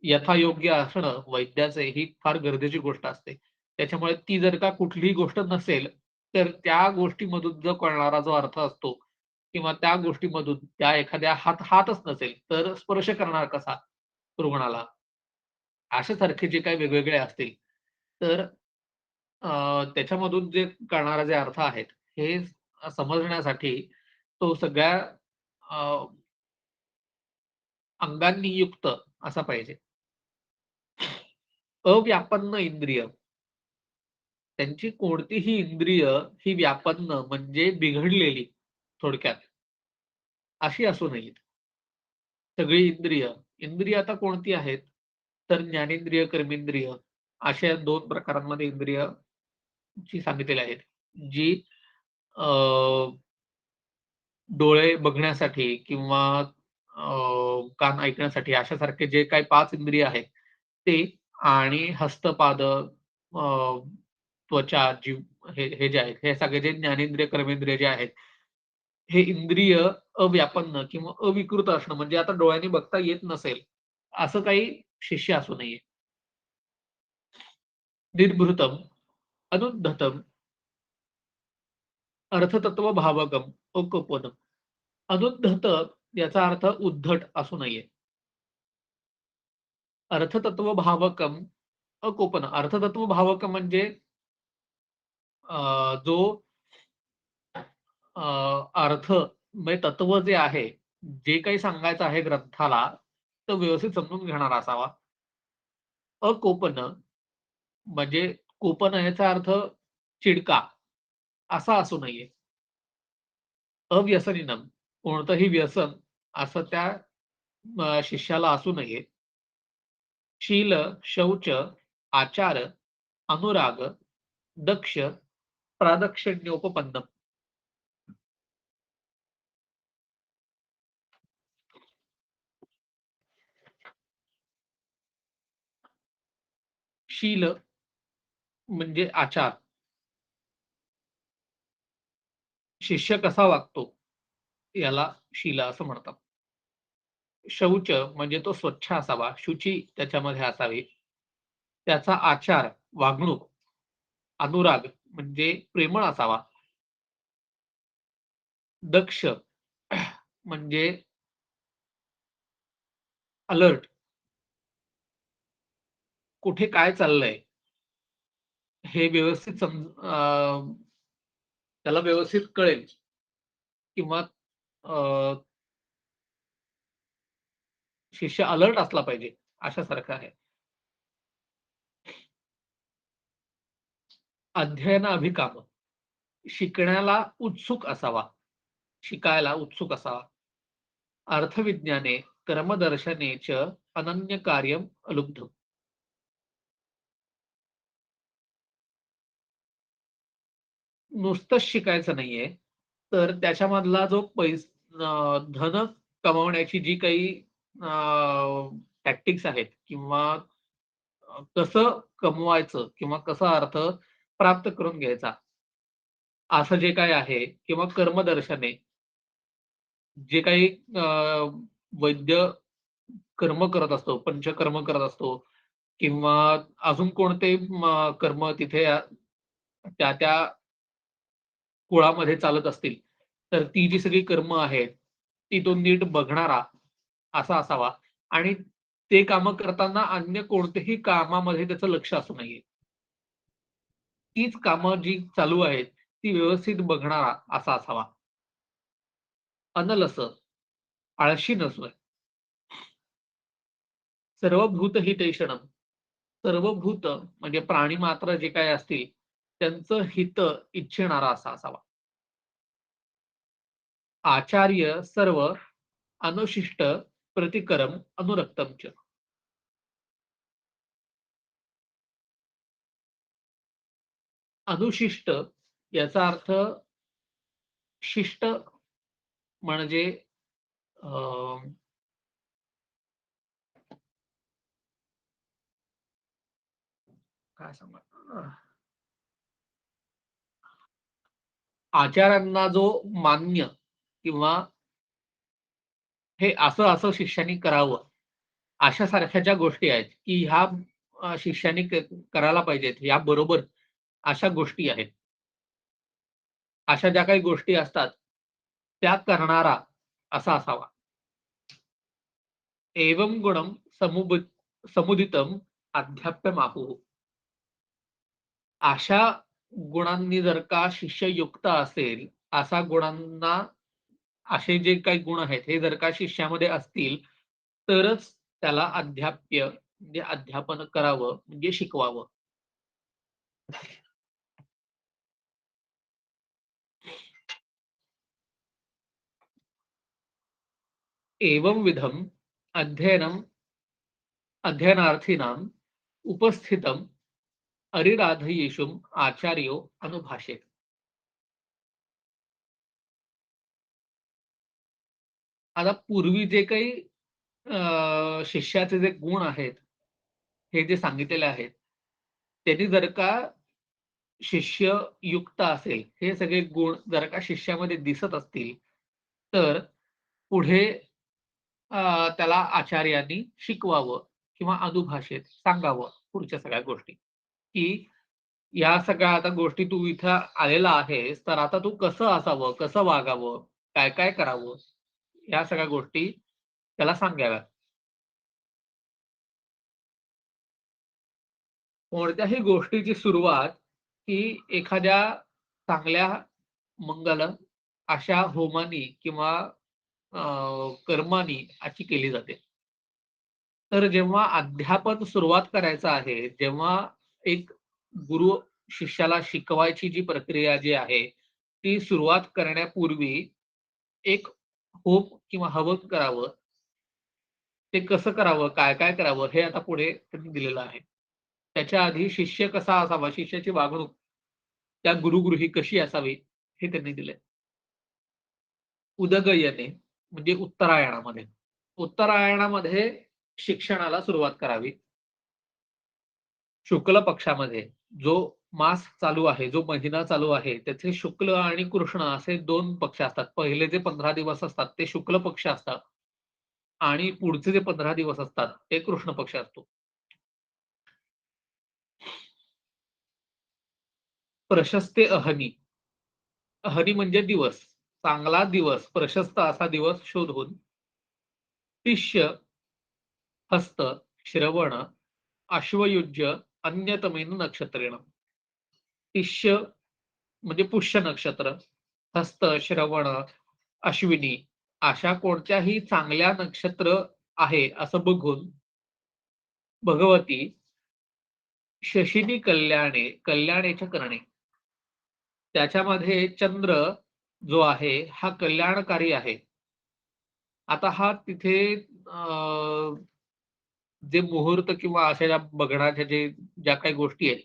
यथायोग्य असणं वैद्याचे ही फार गरजेची गोष्ट असते. त्याच्यामुळे ती जर का कुठलीही गोष्ट नसेल, तर त्या गोष्टीमधून जो कळणारा जो अर्थ असतो किंवा त्या गोष्टीमधून त्या एखाद्या हातच नसेल, तर स्पर्श करणार कसा रुग्णाला? अशासारखे जे काही वेगवेगळे असतील, तर त्याच्यामधून जे कळणारे जे अर्थ आहेत, हे समजण्यासाठी तो सगळ्या अ, अंगांनी युक्त असा पाहिजे. अव्यापन्न इंद्रिय, त्यांची कोणतीही इंद्रिय ही व्यापन्न म्हणजे बिघडलेली थोडक्यात, अशी असू नयेत. सगळी इंद्रिय आता कोणती आहेत? तर ज्ञानेंद्रिय, कर्मेंद्रिय अशा 2 प्रकारांमध्ये इंद्रियची सांगितलेली आहेत. जी अ, डोळे बघण्यासाठी किंवा कान ऐकण्यासाठी अशासारखे जे काही 5 इंद्रिय आहेत, ते आणि हस्त, पाद, त्वचा, जीव हे हे जे आहेत, हे सगळे जे ज्ञानेंद्रिय, कर्मेंद्रिय जे आहेत, हे इंद्रिय अव्यापन्न किंवा अविकृत असणं म्हणजे आता डोळ्यांनी बघता येत नसेल, असं काही शिष्य असू नये. निर्भृतम, अनुद्धतम, अर्थतत्वभावकम, अकुपनम. अनुद्धत याचा अर्थ उद्धट असू नये. अर्थतत्वभावकम, अकोपन. अर्थतत्वभावक म्हणजे जो अर्थ म्हणजे तत्व जे आहे, जे काही सांगायचं आहे ग्रंथाला, तर व्यवस्थित समजून घेणारा असावा. अकोपन म्हणजे कोपन याचा अर्थ चिडका असा असू नये. अव्यसनीनम कोणतंही व्यसन असं त्या शिष्याला असू नये. शील, शौच, आचार, अनुराग, दक्ष, प्रादक्षिण्योपपन्नम. शील म्हणजे आचार. शिष्य कसा वागतो याला शील असं म्हणतात. शौच म्हणजे तो स्वच्छ असावा, शुची त्याच्यामध्ये असावी. त्याचा आचार, वागणूक, अनुराग म्हणजे प्रेमळ असावा. दक्ष म्हणजे अलर्ट, कुठे काय चाललंय हे व्यवस्थित त्याला व्यवस्थित कळेल किंवा अ, शिष्य अलर्ट असला पाहिजे, अशासारखं आहे. अध्ययन अभिकाम, शिकण्याला उत्सुक असावा, शिकायला उत्सुक असावा. अर्थविज्ञाने कर्मदर्शने च अनन्यकार्यम अलुब्धम. नुसतंच शिकायचं नाहीये, तर त्याच्यामधला जो धन कमावण्याची जी काही टॅक्टिक्स आहेत किंवा कसं कमवायचं किंवा कसा अर्थ प्राप्त करून घ्यायचा, असं जे काही आहे किंवा कर्मदर्शने जे काही वैद्य कर्म करत असतो, पंचकर्म करत असतो किंवा अजून कोणते कर्म तिथे त्या कुळामध्ये चालत असतील, तर ती जी सगळी कर्म आहेत, ती तो नीट बघणारा असा असावा आणि ते कामं करताना अन्य कोणत्याही कामामध्ये त्याचं लक्ष असू नये. तीच कामं जी चालू आहेत, ती व्यवस्थित बघणारा असा असावा. अनलस, आळशी नसोय. सर्वभूत हितैषणम. सर्व भूत म्हणजे प्राणी मात्र जे काही असतील, त्यांचं हित इच्छिणारा असा असावा. आचार्य सर्व अनुशिष्ट प्रतिकरम अनुरक्तम च. अनुशिष्ट याचा अर्थ शिष्ट म्हणजे अ, काय सांगू आचार्यांना जो मान्य किंवा हे असं शिष्यानी करावं, अशासारख्या ज्या गोष्टी आहेत, की ह्या शिष्यानी करायला पाहिजेत, याबरोबर अशा गोष्टी आहेत. अशा ज्या काही गोष्टी असतात, त्या करणारा असा असावा. एवं गुणं समुदितं अध्याप्यमाहुः. अशा गुणांनी जर का शिष्य युक्त असेल, असा गुणांना असे जे काही गुण आहेत, हे जर का शिष्यामध्ये असतील, तरच त्याला अध्याप्य म्हणजे अध्यापन करावं, म्हणजे शिकवावं. एवं विधम अध्ययनम अध्ययनार्थीनाम उपस्थितम अरिराधयेषुम आचार्यो अनुभाषेत. आता पूर्वी जे काही शिष्याचे जे गुण आहेत, हे जे सांगितलेले आहेत, त्यांनी जर का शिष्य युक्त असेल, हे सगळे गुण जर का शिष्यामध्ये दिसत असतील, तर पुढे त्याला आचार्यांनी शिकवावं किंवा अनुभाषेत सांगावं पुढच्या सगळ्या गोष्टी, की या सगळ्या आता गोष्टी तू इथं आलेला आहेस, तर आता तू कसं असावं, कसं वागावं, काय-काय करावं, या सगळ्या गोष्टी त्याला सांगाव्यात. कोणत्याही गोष्टीची सुरुवात ही एखाद्या चांगल्या मंगल अशा होमानी किंवा कर्मानी अशी केली जाते. तर जेव्हा अध्यापन सुरुवात करायचं आहे, जेव्हा एक गुरु शिष्याला शिकवायची जी प्रक्रिया जी आहे, ती सुरुवात करण्यापूर्वी एक होम किंवा हवन करावं. ते कसं करावं, काय-काय करावं, हे आता पुढे त्यांनी दिलेलं आहे. त्याच्या आधी शिष्य कसा असावा, शिष्याची वागणूक त्या गुरुगृही कशी असावी, हे त्यांनी दिलंय. उदगयने म्हणजे उत्तरायणामध्ये. उत्तरायणामध्ये शिक्षणाला सुरुवात करावी. शुक्ल पक्षामध्ये जो मास चालू आहे, जो महिना चालू आहे, त्याचे शुक्ल आणि कृष्ण असे 2 पक्ष असतात. पहिले जे 15 दिवस असतात, ते शुक्ल पक्ष असतात आणि पुढचे जे 15 दिवस असतात, ते कृष्ण पक्ष असतो. प्रशस्ते अहनी. अहनी म्हणजे दिवस. चांगला दिवस, प्रशस्त असा दिवस शोधून शिष्य, हस्त, श्रवण, अश्वयुज्य अन्यतमेन नक्षत्रेण. शिष्य म्हणजे पुष्य नक्षत्र, हस्त, श्रवण, अश्विनी अशा कोणत्याही चांगल्या नक्षत्र आहे असं बघून भगवती शशिनी कल्याणे, कल्याणेच्या करणे. त्याच्यामध्ये चंद्र जो आहे हा कल्याणकारी आहे. आता हा तिथे जे मुहूर्त किंवा अशा ज्या बघण्याच्या ज्या काही गोष्टी आहेत,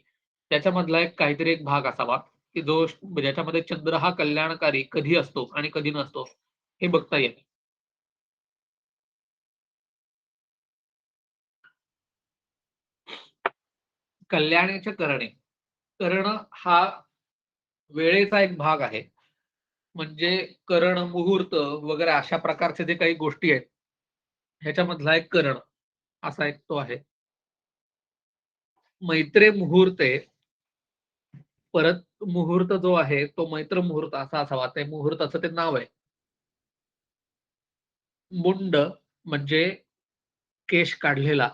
त्याच्यामधला काहीतरी एक भाग असावा, की जो ज्याच्यामध्ये चंद्र हा कल्याणकारी कधी असतो आणि कधी नसतो, हे बघता येईल. कल्याणाचे करणे. कर्ण हा वेळेचा एक भाग आहे. म्हणजे करण, मुहूर्त वगैरे अशा प्रकारचे जे काही गोष्टी आहेत, ह्याच्यामधला एक करण असा एक तो आहे. मैत्रे मुहूर्ते परत मुहूर्त जो आहे, तो मैत्र मुहूर्त असा असावा. ते मुहूर्ताचं ते नाव आहे. मुंड म्हणजे केश काढलेला,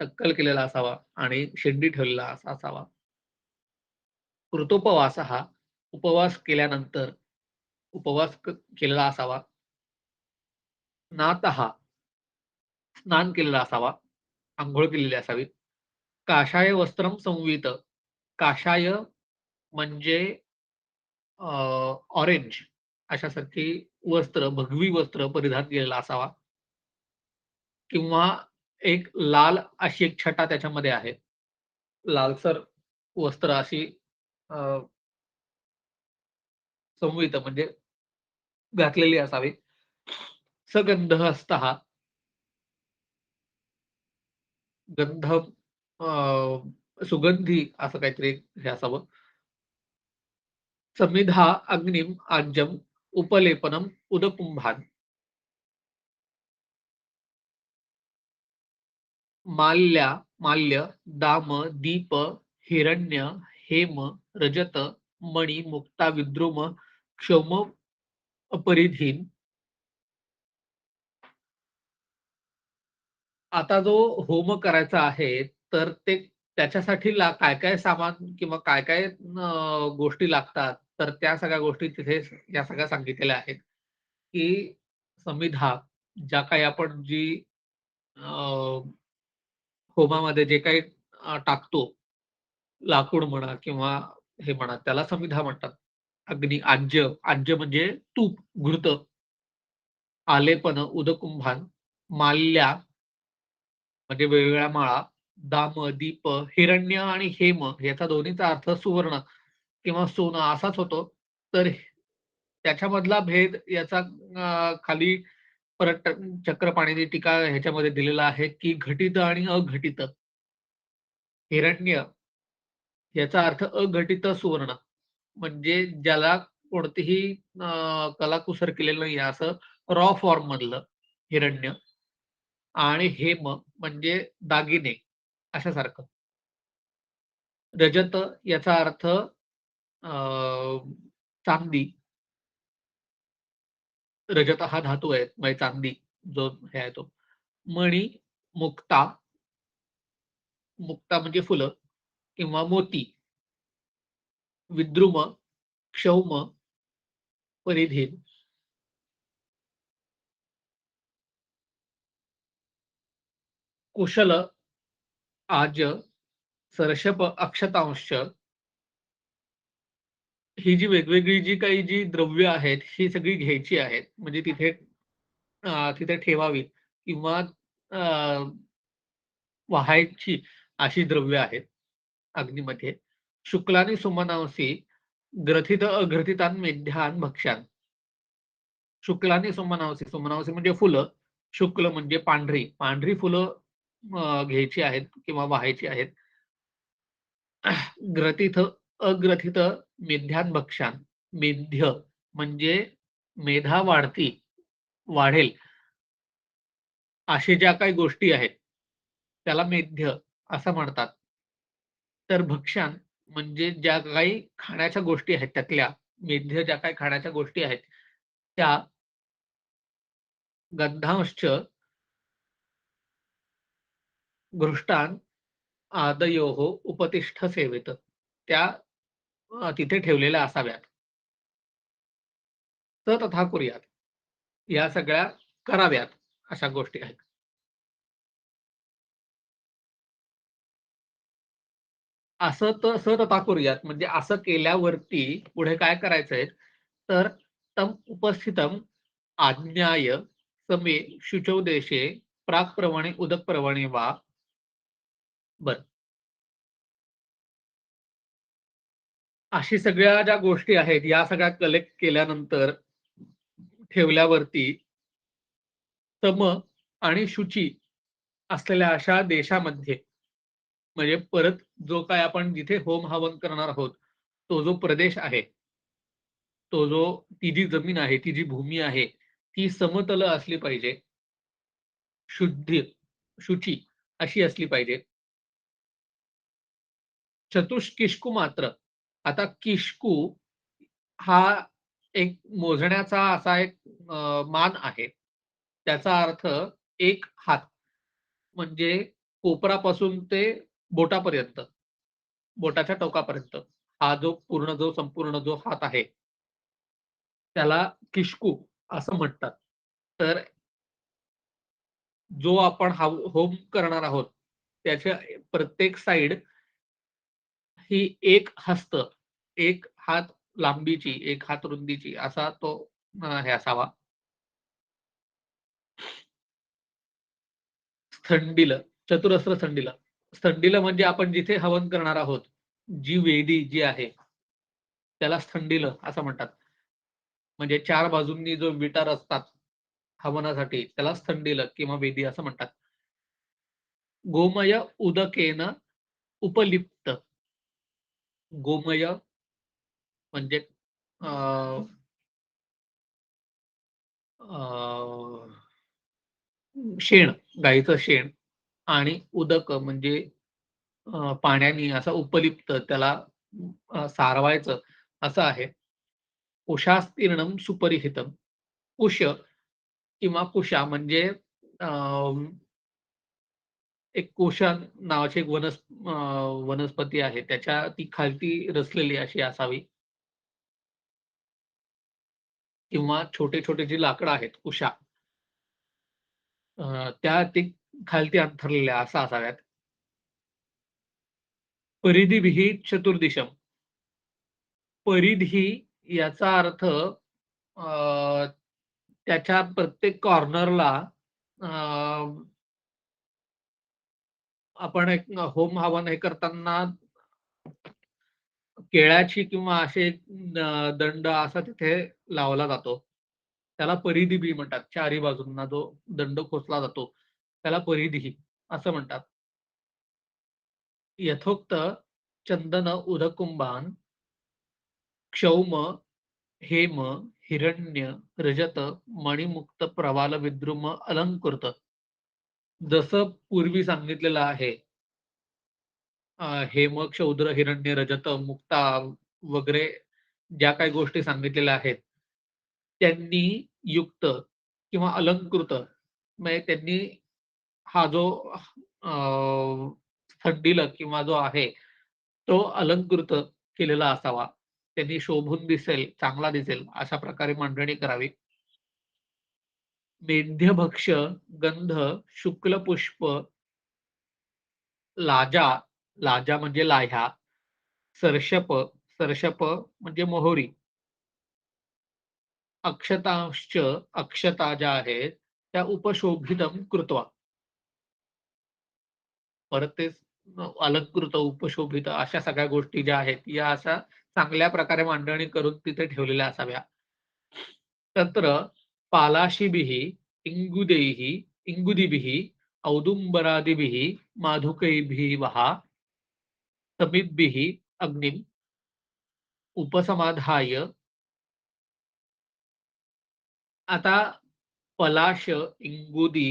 टक्कल केलेला असावा आणि शेंडी ठेवलेला असा असावा. कृतोपवास हा उपवास केल्यानंतर उपवास केलेला असावा. नातहा स्नान केलेला असावा. अंघोळ केलेली असावी. काषाय वस्त्रम संवित. काषाय म्हणजे ऑरेंज अशासारखी वस्त्र, भगवी वस्त्र परिधान केलेला असावा किंवा एक लाल अशी एक छटा त्याच्यामध्ये आहे. लालसर वस्त्र अशी अ, संवित म्हणजे घातलेली असावी. सगंध हस्तः गंध सुगंधी असं काहीतरी हे असावं. समिधा अग्निम आज्यम उपलेपनम उदकुंभान. माल्य, दाम, दीप, हिरण्य, हेम, रजत, मणी, मुक्ता, विद्रुम, क्षौम, अपरिधीन. आता जो होम करायचा आहे, तर ते त्याच्यासाठी काय-काय सामान किंवा काय-काय गोष्टी लागतात, तर त्या सगळ्या गोष्टी तिथे या सगळ्या सांगितलेल्या आहेत, की समिधा ज्या काही आपण जी अ, होमामध्ये जे काही टाकतो, लाकूड म्हणा किंवा हे म्हणा, त्याला समिधा म्हणतात. अग्नी, आज्य, आज्य म्हणजे तूप, घृत, आलेपन, उदकुंभान, माल्या म्हणजे वेगवेगळ्या माळा, दाम, दीप, हिरण्य आणि हेम याचा दोन्हीचा अर्थ सुवर्ण किंवा सोनं असाच होतो. तर त्याच्यामधला भेद याचा खाली परत चक्रपाणीनी टीका ह्याच्यामध्ये दिलेला आहे, की घटित आणि अघटित. हिरण्य याचा अर्थ अघटित सुवर्ण म्हणजे ज्याला कोणतीही कलाकुसर केलेलं नाही असं रॉ फॉर्म मधलं हिरण्य आणि हेम म्हणजे दागिने अशासारखं. रजत याचा अर्थ चांदी. रजत हा धातू आहे, म्हणजे चांदी जो हे आहे तो. मणी, मुक्ता, मुक्ता म्हणजे फुलं किंवा मोती, विद्रुम, क्षौम, परिधीन, कुशल, आज, सरशप, अक्षतांश ही जी वेगवेगळी जी काही जी द्रव्य आहेत, ही सगळी घ्यायची आहेत. म्हणजे तिथे ठेवावी किंवा अ, वाहायची अशी द्रव्य आहेत अग्नीमध्ये. शुक्लानी सुमनांसी ग्रथित अग्रथितान मेध्यान भक्ष्यान. शुक्लानी सुमनांसी, सुमनांसी म्हणजे फुलं, शुक्ल म्हणजे पांढरी, पांढरी फुलं घ्यायची आहेत किंवा वाहायची आहेत. ग्रथित, अग्रथित मेध्यान भक्ष्यान. मेध्य म्हणजे मेधा वाढती, वाढेल अशा ज्या काही गोष्टी आहेत, त्याला मेध्य असं म्हणतात. तर भक्ष्यान म्हणजे ज्या काही खाण्याच्या गोष्टी आहेत त्यातल्या मेध्य ज्या काही खाण्याच्या गोष्टी आहेत, त्या गंधांश्च घृष्टान आदयोः उपतिष्ठ सेवेत. त्या तिथे ठेवलेल्या असाव्यात. तथा कुर्यात. या सगळ्या कराव्यात अशा गोष्टी आहेत. तथा कुर्यात म्हणजे असं केल्यावरती पुढे काय करायचंय, तर तम उपस्थितम आज्ञाय समे शुचौ देशे प्राक्प्रवणे उदकप्रवणे वा. बरं. अशी सगळ्या ज्या गोष्टी आहेत, या सगळ्या कलेक्ट केल्यानंतर ठेवल्यावरती सम आणि शुची असलेल्या अशा देशामध्ये म्हणजे परत जो काय आपण जिथे होम हवन करणार आहोत, तो जो प्रदेश आहे, तो जो ती जी जमीन आहे, ती जी भूमी आहे, ती समतल असली पाहिजे. शुद्ध, शुची अशी असली पाहिजे. चतुष्किष्कू मात्र. आता किष्कू हा एक मोजण्याचा असा एक मान आहे. त्याचा अर्थ एक हात म्हणजे कोपरापासून ते बोटापर्यंत, बोटाच्या टोकापर्यंत हा जो पूर्ण जो संपूर्ण जो हात आहे, त्याला किष्कू असं म्हणतात. तर जो आपण होम करणार आहोत, त्याच्या प्रत्येक साइड ही एक हस्त, एक हात लांबीची, एक हात रुंदीची असा तो हे असावा. स्थंडिल, चतुरस्र स्थंडिल. स्थंडिल म्हणजे आपण जिथे हवन करणार आहोत, जी वेदी जी आहे, त्याला स्थंडिल असं म्हणतात. म्हणजे 4 बाजूंनी जो विटा रचतात हवनासाठी, त्याला स्थंडिल किंवा वेदी असं म्हणतात. गोमय उदकेन उपलिप्त. गोमय म्हणजे अ, अ, शेण, गाईचं शेण आणि उदक म्हणजे पाण्याने असा उपलिप्त त्याला सारवायचं असं आहे. उषास्तीर्णं सुपरिहितम्. उष किंवा कुशा म्हणजे अ, एक कोशा नावाची एक वनस्पती आहे. त्याच्या ती खालती रचलेली अशी असावी किंवा छोटे-छोटे जी लाकडं आहेत कुशा त्या ती खालती अंथरलेल्या अशा असाव्यात. परिधिभिः चतुर्दिशं. परिधी याचा अर्थ त्याच्या प्रत्येक कॉर्नरला अ, आपण एक होम हवन हे करताना केळ्याची किंवा असे एक दंड असा तिथे लावला जातो. त्याला परिधिबी म्हणतात. चारी बाजूंना जो दंड खोचला जातो, त्याला परिधी असं म्हणतात. यथोक्त चंदन उदकुंभान, क्षौम, हेम, हिरण्य, रजत, मणिमुक्त प्रवाल विद्रुम अलंकृत. जसं पूर्वी सांगितलेलं आहे, हेम, क्षौद्र, हिरण्य, रजत, मुक्ता वगैरे ज्या काही गोष्टी सांगितलेल्या आहेत, त्यांनी युक्त किंवा अलंकृत म्हणजे त्यांनी हा जो अ, थंडीलक किंवा जो आहे, तो अलंकृत केलेला असावा. त्यांनी शोभून दिसेल, चांगला दिसेल अशा प्रकारे मांडणी करावी. मेध्यभक्ष, गंध, शुक्ल पुष्प, लाजा, लाजा म्हणजे लाह्या, सर्षप, सर्षप म्हणजे मोहोरी, अक्षतांश्च, अक्षता ज्या आहेत, त्या उपशोभितम कृत्वा. परत ते अलंकृत, उपशोभित अशा सगळ्या गोष्टी ज्या आहेत, या अशा चांगल्या प्रकारे मांडणी करून तिथे ठेवलेल्या असाव्या. तत्र पालाशिभिः, इंगुदैः, इंगुदीभिः, औदुंबरादिभिः, माधुकैभिः वहा, समिद्भिः अग्निम् उपसमाधाय. आता पलाश, इंगुदी,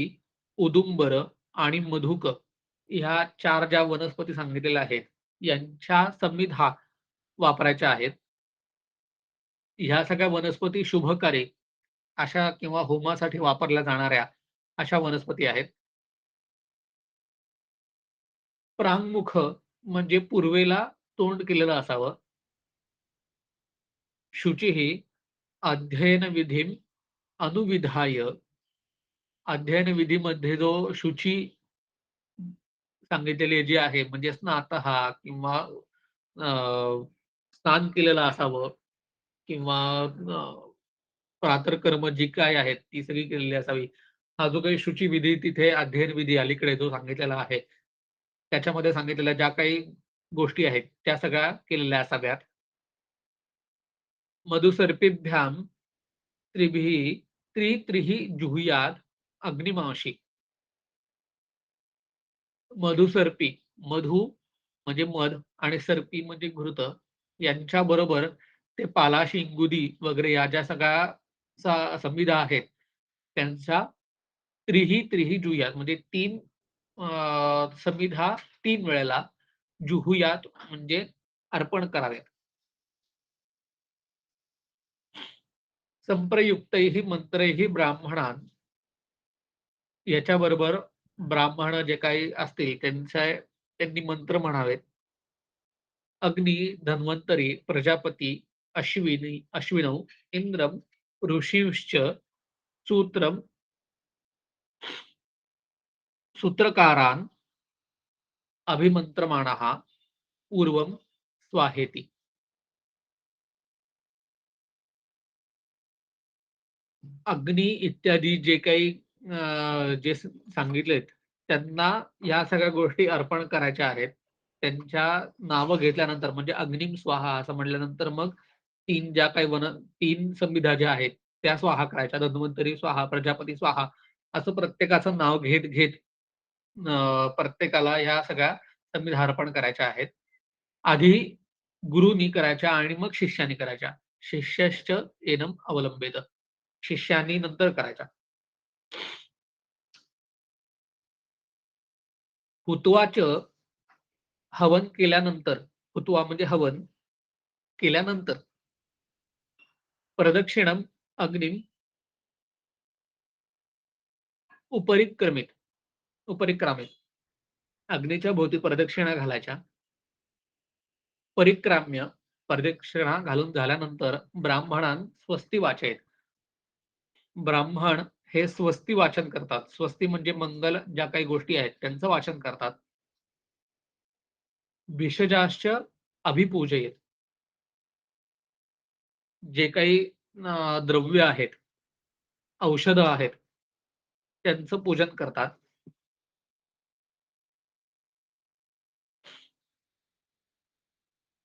औदुंबर आणि मधुक ह्या 4 ज्या वनस्पती सांगितलेल्या आहेत, यांच्या समिधा वापरायच्या आहेत. ह्या सगळ्या वनस्पती शुभकारी अशा किंवा होमासाठी वापरल्या जाणाऱ्या अशा वनस्पती आहेत. प्रांगमुख म्हणजे पूर्वेला तोंड केलेलं असावं. शुचिः अध्ययनविधीं अनुविधाय. अध्ययन विधीमध्ये जो शुची सांगितलेली जी आहे म्हणजे स्नातः किंवा स्नान केलेलं असावं किंवा प्रातर्कर्म जी काय आहेत ती सगळी केलेली असावी. हा जो काही शुची विधी तिथे अध्ययन विधी अलीकडे जो सांगितलेला आहे, त्याच्यामध्ये सांगितलेल्या ज्या काही गोष्टी आहेत, त्या सगळ्या केलेल्या असाव्यात. मधुसर्पिभ्यां त्रिभिः त्रित्रिः जुहुयात् अग्निमांशी. मधुसर्पी, मधू म्हणजे मध आणि सर्पी म्हणजे घृत यांच्याबरोबर ते पालाश, इंगुदी वगैरे या ज्या सगळ्या संविधा आहेत, त्यांचा त्रिही जुयात म्हणजे 3 संविधा 3 वेळेला जुहुयात म्हणजे अर्पण कराव्यात. संप्रयुक्तैः मंत्रैः ब्राह्मणान्. याच्याबरोबर ब्राह्मण जे काही असतील त्यांनी मंत्र म्हणावेत. अग्नी, धन्वंतरी, प्रजापती, अश्विनौ, इंद्रम, ऋषींश्च सूत्रम सूत्रकारान् अभिमंत्रमाणः पूर्वं स्वाहेती. अग्नी इत्यादी जे काही जे सांगितलेत, त्यांना या सगळ्या गोष्टी अर्पण करायच्या आहेत. त्यांच्या नावं घेतल्यानंतर म्हणजे अग्निम स्वाहा असं म्हटल्यानंतर मग 3 ज्या काही 3 संविधा ज्या आहेत, त्या स्वाहा करायच्या. धन्वंतरी स्वाहा, प्रजापती स्वाहा असं प्रत्येकाचं नाव घेत प्रत्येकाला ह्या सगळ्या संविधा अर्पण करायच्या आहेत. आधी गुरूनी करायच्या आणि मग शिष्यानी करायच्या. शिष्यश्च एनम अवलंबेत. शिष्यानी नंतर करायच्या. हुत्वाच हवन केल्यानंतर हुत्वा म्हणजे हवन केल्यानंतर प्रदक्षिणम अग्निम उपरिक्रमित उपरिक्रामित अग्नीच्या भोवती प्रदक्षिणा घालायच्या. परिक्राम्य प्रदक्षिणा घालून झाल्यानंतर ब्राह्मणां स्वस्ती वाचेत. ब्राह्मण हे स्वस्ती वाचन करतात. स्वस्ती म्हणजे मंगल ज्या काही गोष्टी आहेत त्यांचं वाचन करतात. भिषजाश्च अभिपूजयेत. जे काही द्रव्य आहेत, औषधं आहेत, त्यांचं पूजन करतात.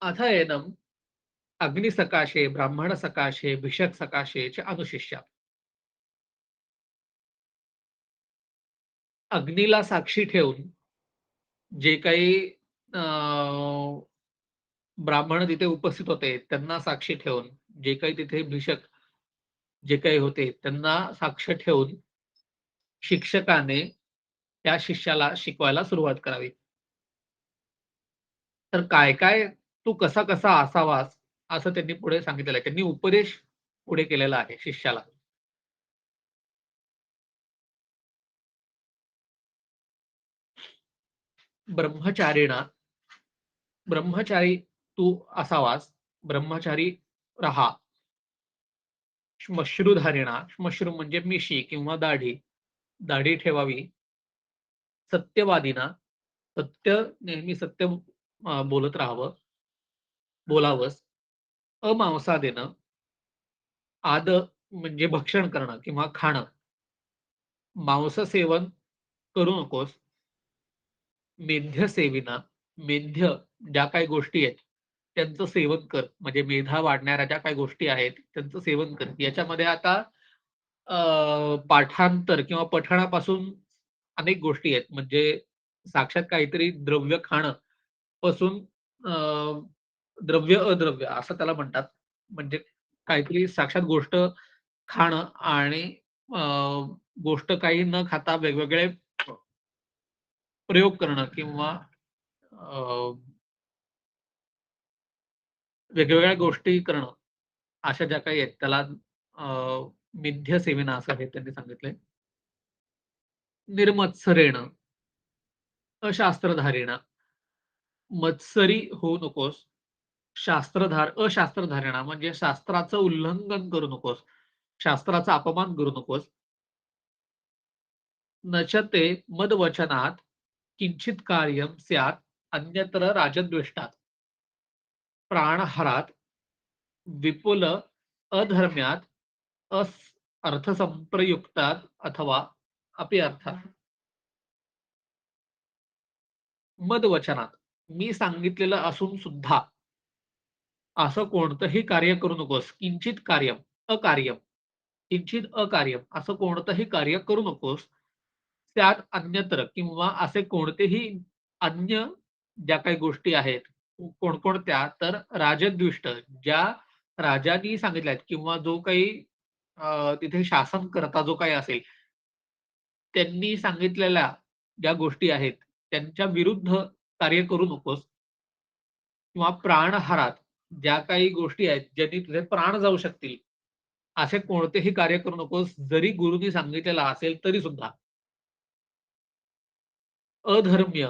अथ एनम अग्निसकाशे, ब्राह्मण सकाशे, भिषक सकाशे च अनुशिष्य. अग्नीला साक्षी ठेवून जे काही अ, ब्राह्मण तिथे उपस्थित होते त्यांना साक्षी ठेवून, जे काही तिथे भिषक जे काही होते त्यांना साक्ष ठेवून शिक्षकाने त्या शिष्याला शिकवायला सुरुवात करावी. तर काय-काय तू कसा-कसा असावास, असं त्यांनी पुढे सांगितलेलं आहे. त्यांनी उपदेश पुढे केलेला आहे शिष्याला. ब्रह्मचारिणा ब्रह्मचारी तू असावास, ब्रह्मचारी रहा. श्मश्रुधारिणा, श्मश्रू म्हणजे मिशी किंवा दाढी, दाढी ठेवावी. सत्यवादिना, सत्य नेहमी सत्य बोलत राहावं, बोलावंस. अमांसादेन, आद म्हणजे भक्षण करणं किंवा खाणं. मांस सेवन करू नकोस. मेध्य सेविना, मेध्य ज्या काही गोष्टी आहेत, त्यांचं सेवन कर. म्हणजे मेधा वाढणाऱ्या ज्या काही गोष्टी आहेत, त्यांचं सेवन कर. याच्यामध्ये आता पाठांतर किंवा पठणापासून अनेक गोष्टी आहेत. म्हणजे साक्षात काहीतरी द्रव्य खाणं पासून द्रव्य, अद्रव्य असं त्याला म्हणतात. म्हणजे काहीतरी साक्षात गोष्ट खाणं आणि अ, गोष्ट काही न खाता वेगवेगळे प्रयोग करणं किंवा अ, वेगवेगळ्या गोष्टी करणं, अशा ज्या काही आहेत त्याला अ, मिथ्य सेविना असं हे त्यांनी सांगितलंय. निर्मत्सरेण, अशास्त्रधारेण, मत्सरी होऊ नकोस. अशास्त्रधारेणा म्हणजे शास्त्राचं उल्लंघन करू नकोस. शास्त्राचा अपमान करू नकोस. न च ते मदवचनात किंचित कार्यम स्यात् अन्यत्र राजद्वेष्टात. प्राणहरात, विपुल अधर्म्यात, अस अर्थसंप्रयुक्तात अथवा अपि अर्थात. मदवचनात, मी सांगितलेलं असून सुद्धा असं कोणतंही कार्य करू नकोस. किंचित कार्यम, अकार्यम. किंचित अकार्यम असं कोणतंही कार्य करू नकोस. त्यात अन्यत्र किंवा असे कोणतेही अन्य ज्या काही गोष्टी आहेत, कोणकोणत्या तर राजद्विष्ट ज्या राजांनी सांगितल्यात किंवा जो काही तिथे शासनकर्ता जो काही असेल, त्यांनी सांगितलेल्या ज्या गोष्टी आहेत, त्यांच्या विरुद्ध कार्य करू नकोस. किंवा प्राणहारात ज्या काही गोष्टी आहेत, ज्यांनी तुझे प्राण जाऊ शकतील, असे कोणतेही कार्य करू नकोस, जरी गुरूंनी सांगितलेलं असेल तरी सुद्धा. अधर्म्य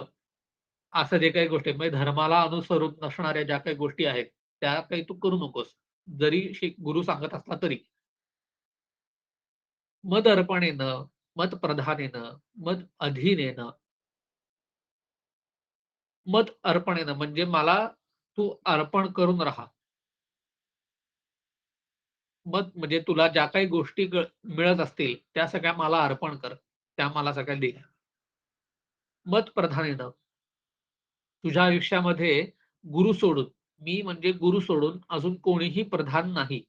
असं जे काही गोष्टी आहेत, म्हणजे धर्माला अनुसरून नसणाऱ्या ज्या काही गोष्टी आहेत, त्या काही तू करू नकोस. जरी गुरु सांगत असला तरी. मद अर्पणेन, मत प्रधानेन, मद अधीनेन, मत अर्पणेन म्हणजे मला तू अर्पण करून राहा. मत म्हणजे तुला ज्या काही गोष्टी मिळत असतील, त्या सगळ्या मला अर्पण कर. त्या मला सगळ्या दे. मत प्रधानेनं तुझ्या आयुष्यामध्ये गुरु सोडून, मी म्हणजे गुरु सोडून अजून कोणीही प्रधान नाही,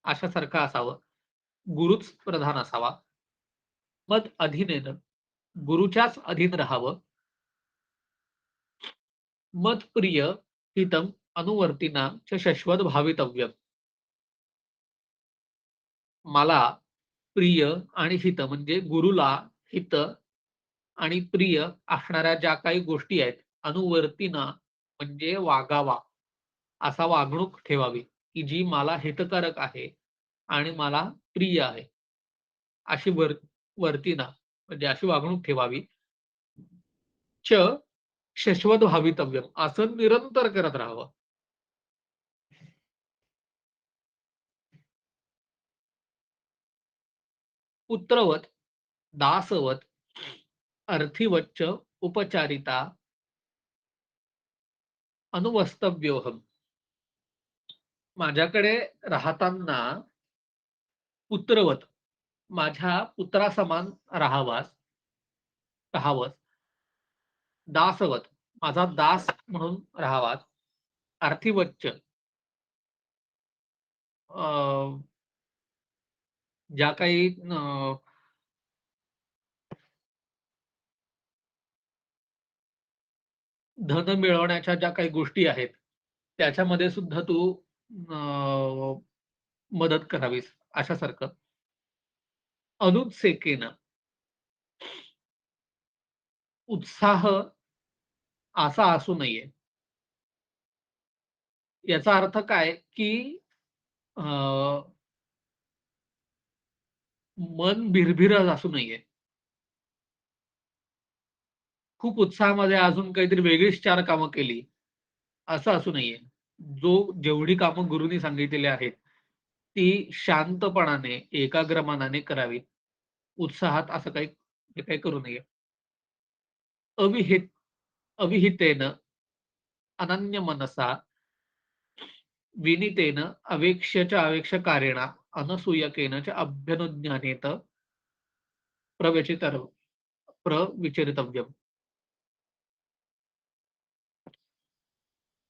अशासारखं असावं. गुरुच प्रधान असावा. मत अधीनेनं गुरुच्याच अधीन राहावं. मत प्रिय हितम अनुवर्तीना च शश्वत भावितव्यम. मला प्रिय आणि हित म्हणजे गुरुला हित आणि प्रिय असणाऱ्या ज्या काही गोष्टी आहेत, अनुवर्तीना म्हणजे वागावा, असा वागणूक ठेवावी, की जी मला हितकारक आहे आणि मला प्रिय आहे. अशी वर्तीना म्हणजे अशी वागणूक ठेवावी. च शश्वत भावितव्यम असं निरंतर करत राहावं. पुत्रवत, दासवत, अर्थीवच्च उपचारिता अनुवस्तव्योहम. माझ्याकडे राहताना पुत्रवत, माझ्या पुत्रासमान राहावास राहावंस. दासवत, माझा दास म्हणून राहावास. अर्थीवच्च, अ, ज्या काही धन मिळवण्याच्या ज्या काही गोष्टी आहेत, त्याच्यामध्ये सुद्धा तू अ, मदत करावीस अशासारखं. अनुत्सेकेन, उत्साह असा असू नये. याचा अर्थ काय, की अ, मन भिरभिरच असू नये. खूप उत्साहामध्ये अजून काहीतरी वेगळीच 4 कामं केली, असं असू नये. जेवढी कामं गुरूनी सांगितलेली आहेत, ती शांतपणाने, एकाग्र मनाने करावीत. उत्साहात असं काही हे काही करू नये. अविहित अविहितेन अनन्य मनसा विनीतेन अवेक्ष्य अवेक्ष्यकारेण अनसूयकेन च अभ्यनुज्ञानेत प्रव्यचितर प्रविचरितव्यम.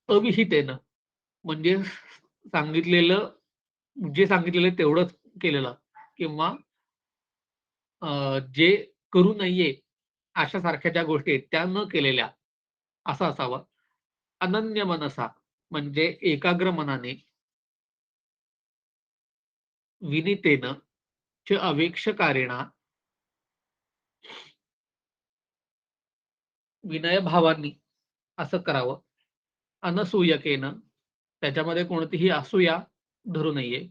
अविहितेन म्हणजे सांगितलेलं जे सांगितलेलं तेवढंच केलेलं किंवा जे करू नये अशा सारख्या ज्या गोष्टी आहेत त्या न केलेल्या असं असावं. अनन्य मनसा म्हणजे एकाग्र मनाने, विनीतेन च अवेक्षकारेण विनयभावांनी असं करावं. अनसूयकेन त्याच्यामध्ये कोणतीही असूया धरू नये.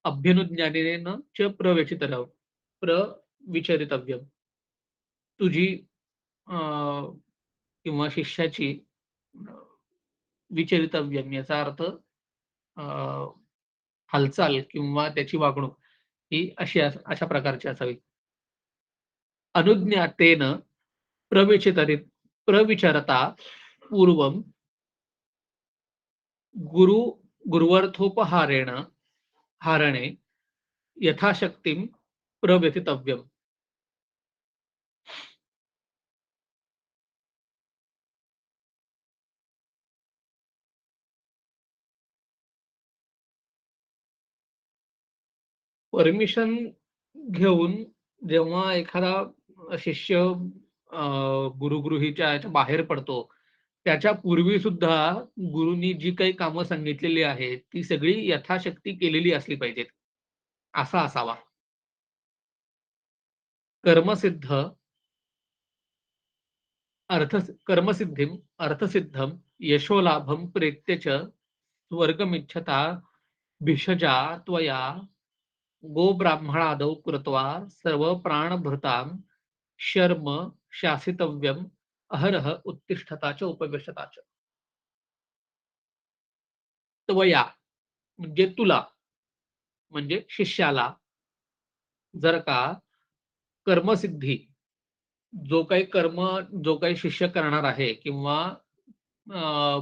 अभ्यनुज्ञानेन च प्रविचरितव्यम. तुझी अ, किंवा शिष्याची अ, विचरितव्यम याचा अर्थ हालचाल किंवा त्याची वागणूक ही अशा प्रकारची असावी. अनुज्ञातेन प्रविचरता पूर्वम गुरु गुरुवर्थोपहारेण हारणे यथाशक्तीं प्रव्यथितव्यम. परमिशन घेऊन जेव्हा एखादा शिष्य गुरुगृहीच्या याच्या बाहेर पडतो, त्याच्या पूर्वी सुद्धा गुरूंनी जी काही कामं सांगितलेली आहेत, ती सगळी यथाशक्ती केलेली असली पाहिजेत, असा असावा. कर्मसिद्ध अर्थ कर्मसिद्धिं अर्थसिद्धं यशोलाभं प्रेत्य च स्वर्गमिच्छता भिषजा त्वया गोब्राह्मणादौ कृत्वा सर्वप्राणभृतां शर्म शासितव्यम अहरह उत्तिष्ठता च उपविशता च. त्वया म्हणजे तुला म्हणजे शिष्याला जर का कर्मसिद्धी जो काही शिष्य करणार आहे किंवा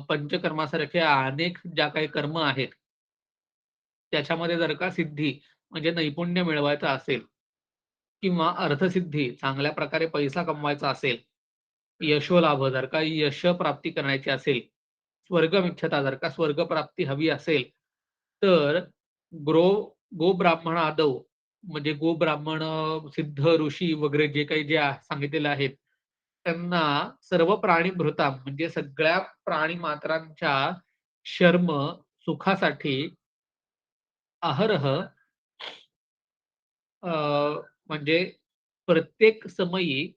पंचकर्मासारख्या अनेक ज्या काही कर्म आहेत, त्याच्यामध्ये जर का सिद्धी म्हणजे नैपुण्य मिळवायचं असेल किंवा अर्थसिद्धी चांगल्या प्रकारे पैसा कमवायचा असेल, यशोलाभ जर का यश प्राप्ती करायची असेल, स्वर्गमिच्छता जर का स्वर्गप्राप्ती हवी असेल, तर ग्रो गोब्राह्मण आदौ म्हणजे गोब्राह्मण, सिद्ध ऋषी वगैरे जे सांगितलेले आहेत, त्यांना सर्व प्राणीभृतां म्हणजे सगळ्या प्राणी मात्रांच्या शर्म सुखासाठी अहरह अ, म्हणजे प्रत्येक समयी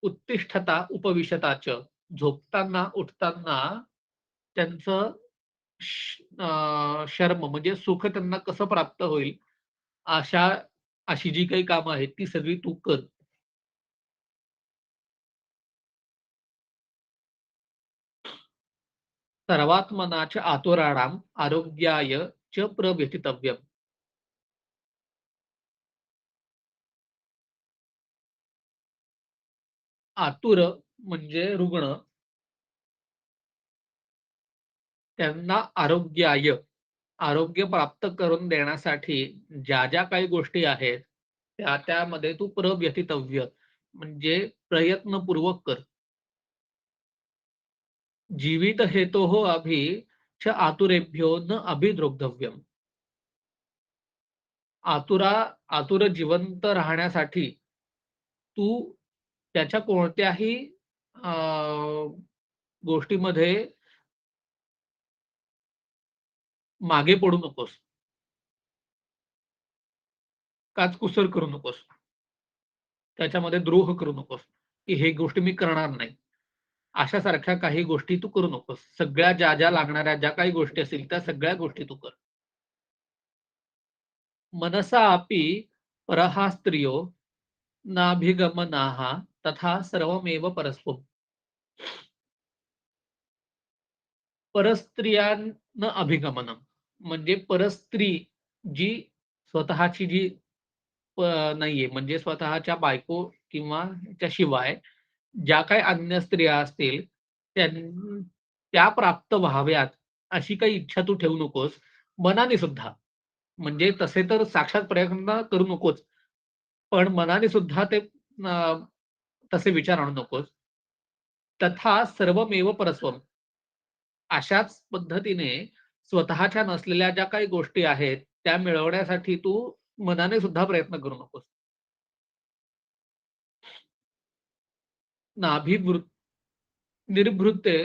उत्तिष्ठता उपविशताच झोपताना, उठताना त्यांचं शर्म म्हणजे सुख त्यांना कसं प्राप्त होईल, अशा अशी जी काही कामं आहेत, ती सगळी तू कर. सर्वात्मनाच आतुराणाम आरोग्याय च प्रव्यथितव्यम. आतुर म्हणजे रुग्ण, त्यांना आरोग्याय, आरोग्य प्राप्त करून देण्यासाठी ज्या काही गोष्टी आहेत, त्यामध्ये तू प्रव्यथितव्य म्हणजे प्रयत्नपूर्वक कर. जीवित हेतोः अभि च आतुरेभ्यो न अभिद्रवव्यम. आतुरा आतुर जिवंत राहण्यासाठी तू त्याच्या कोणत्याही अ, गोष्टीमध्ये मागे पडू नकोस. काचकुसर करू नकोस. त्याच्यामध्ये द्रोह करू नकोस, की हे गोष्टी मी करणार नाही. अशासारख्या काही गोष्टी तू करू नकोस. सगळ्या ज्या लागणाऱ्या ज्या काही गोष्टी असतील, त्या सगळ्या गोष्टी तू कर. मनसा अपि परः स्त्रियो नाभिगमनाः तथा सर्वमेव परस्वम्. परस्त्रियान अभिगमनम म्हणजे परस्त्री जी स्वतःची जी नाहीये म्हणजे स्वतःच्या बायको किंवा त्याशिवाय ज्या काही अन्य स्त्रिया असतील त्या प्राप्त व्हाव्यात अशी काही इच्छा तू ठेवू नकोस मनाने सुद्धा. म्हणजे तसे तर साक्षात प्रयत्न करू नकोस. पण मनाने सुद्धा ते तसे विचार आणू नकोस. तथा सर्वमेव परस्वम. अशाच पद्धतीने स्वतःच्या नसलेल्या ज्या काही गोष्टी आहेत, त्या मिळवण्यासाठी तू मनाने सुद्धा प्रयत्न करू नकोस. नाभिवृ निर्भृते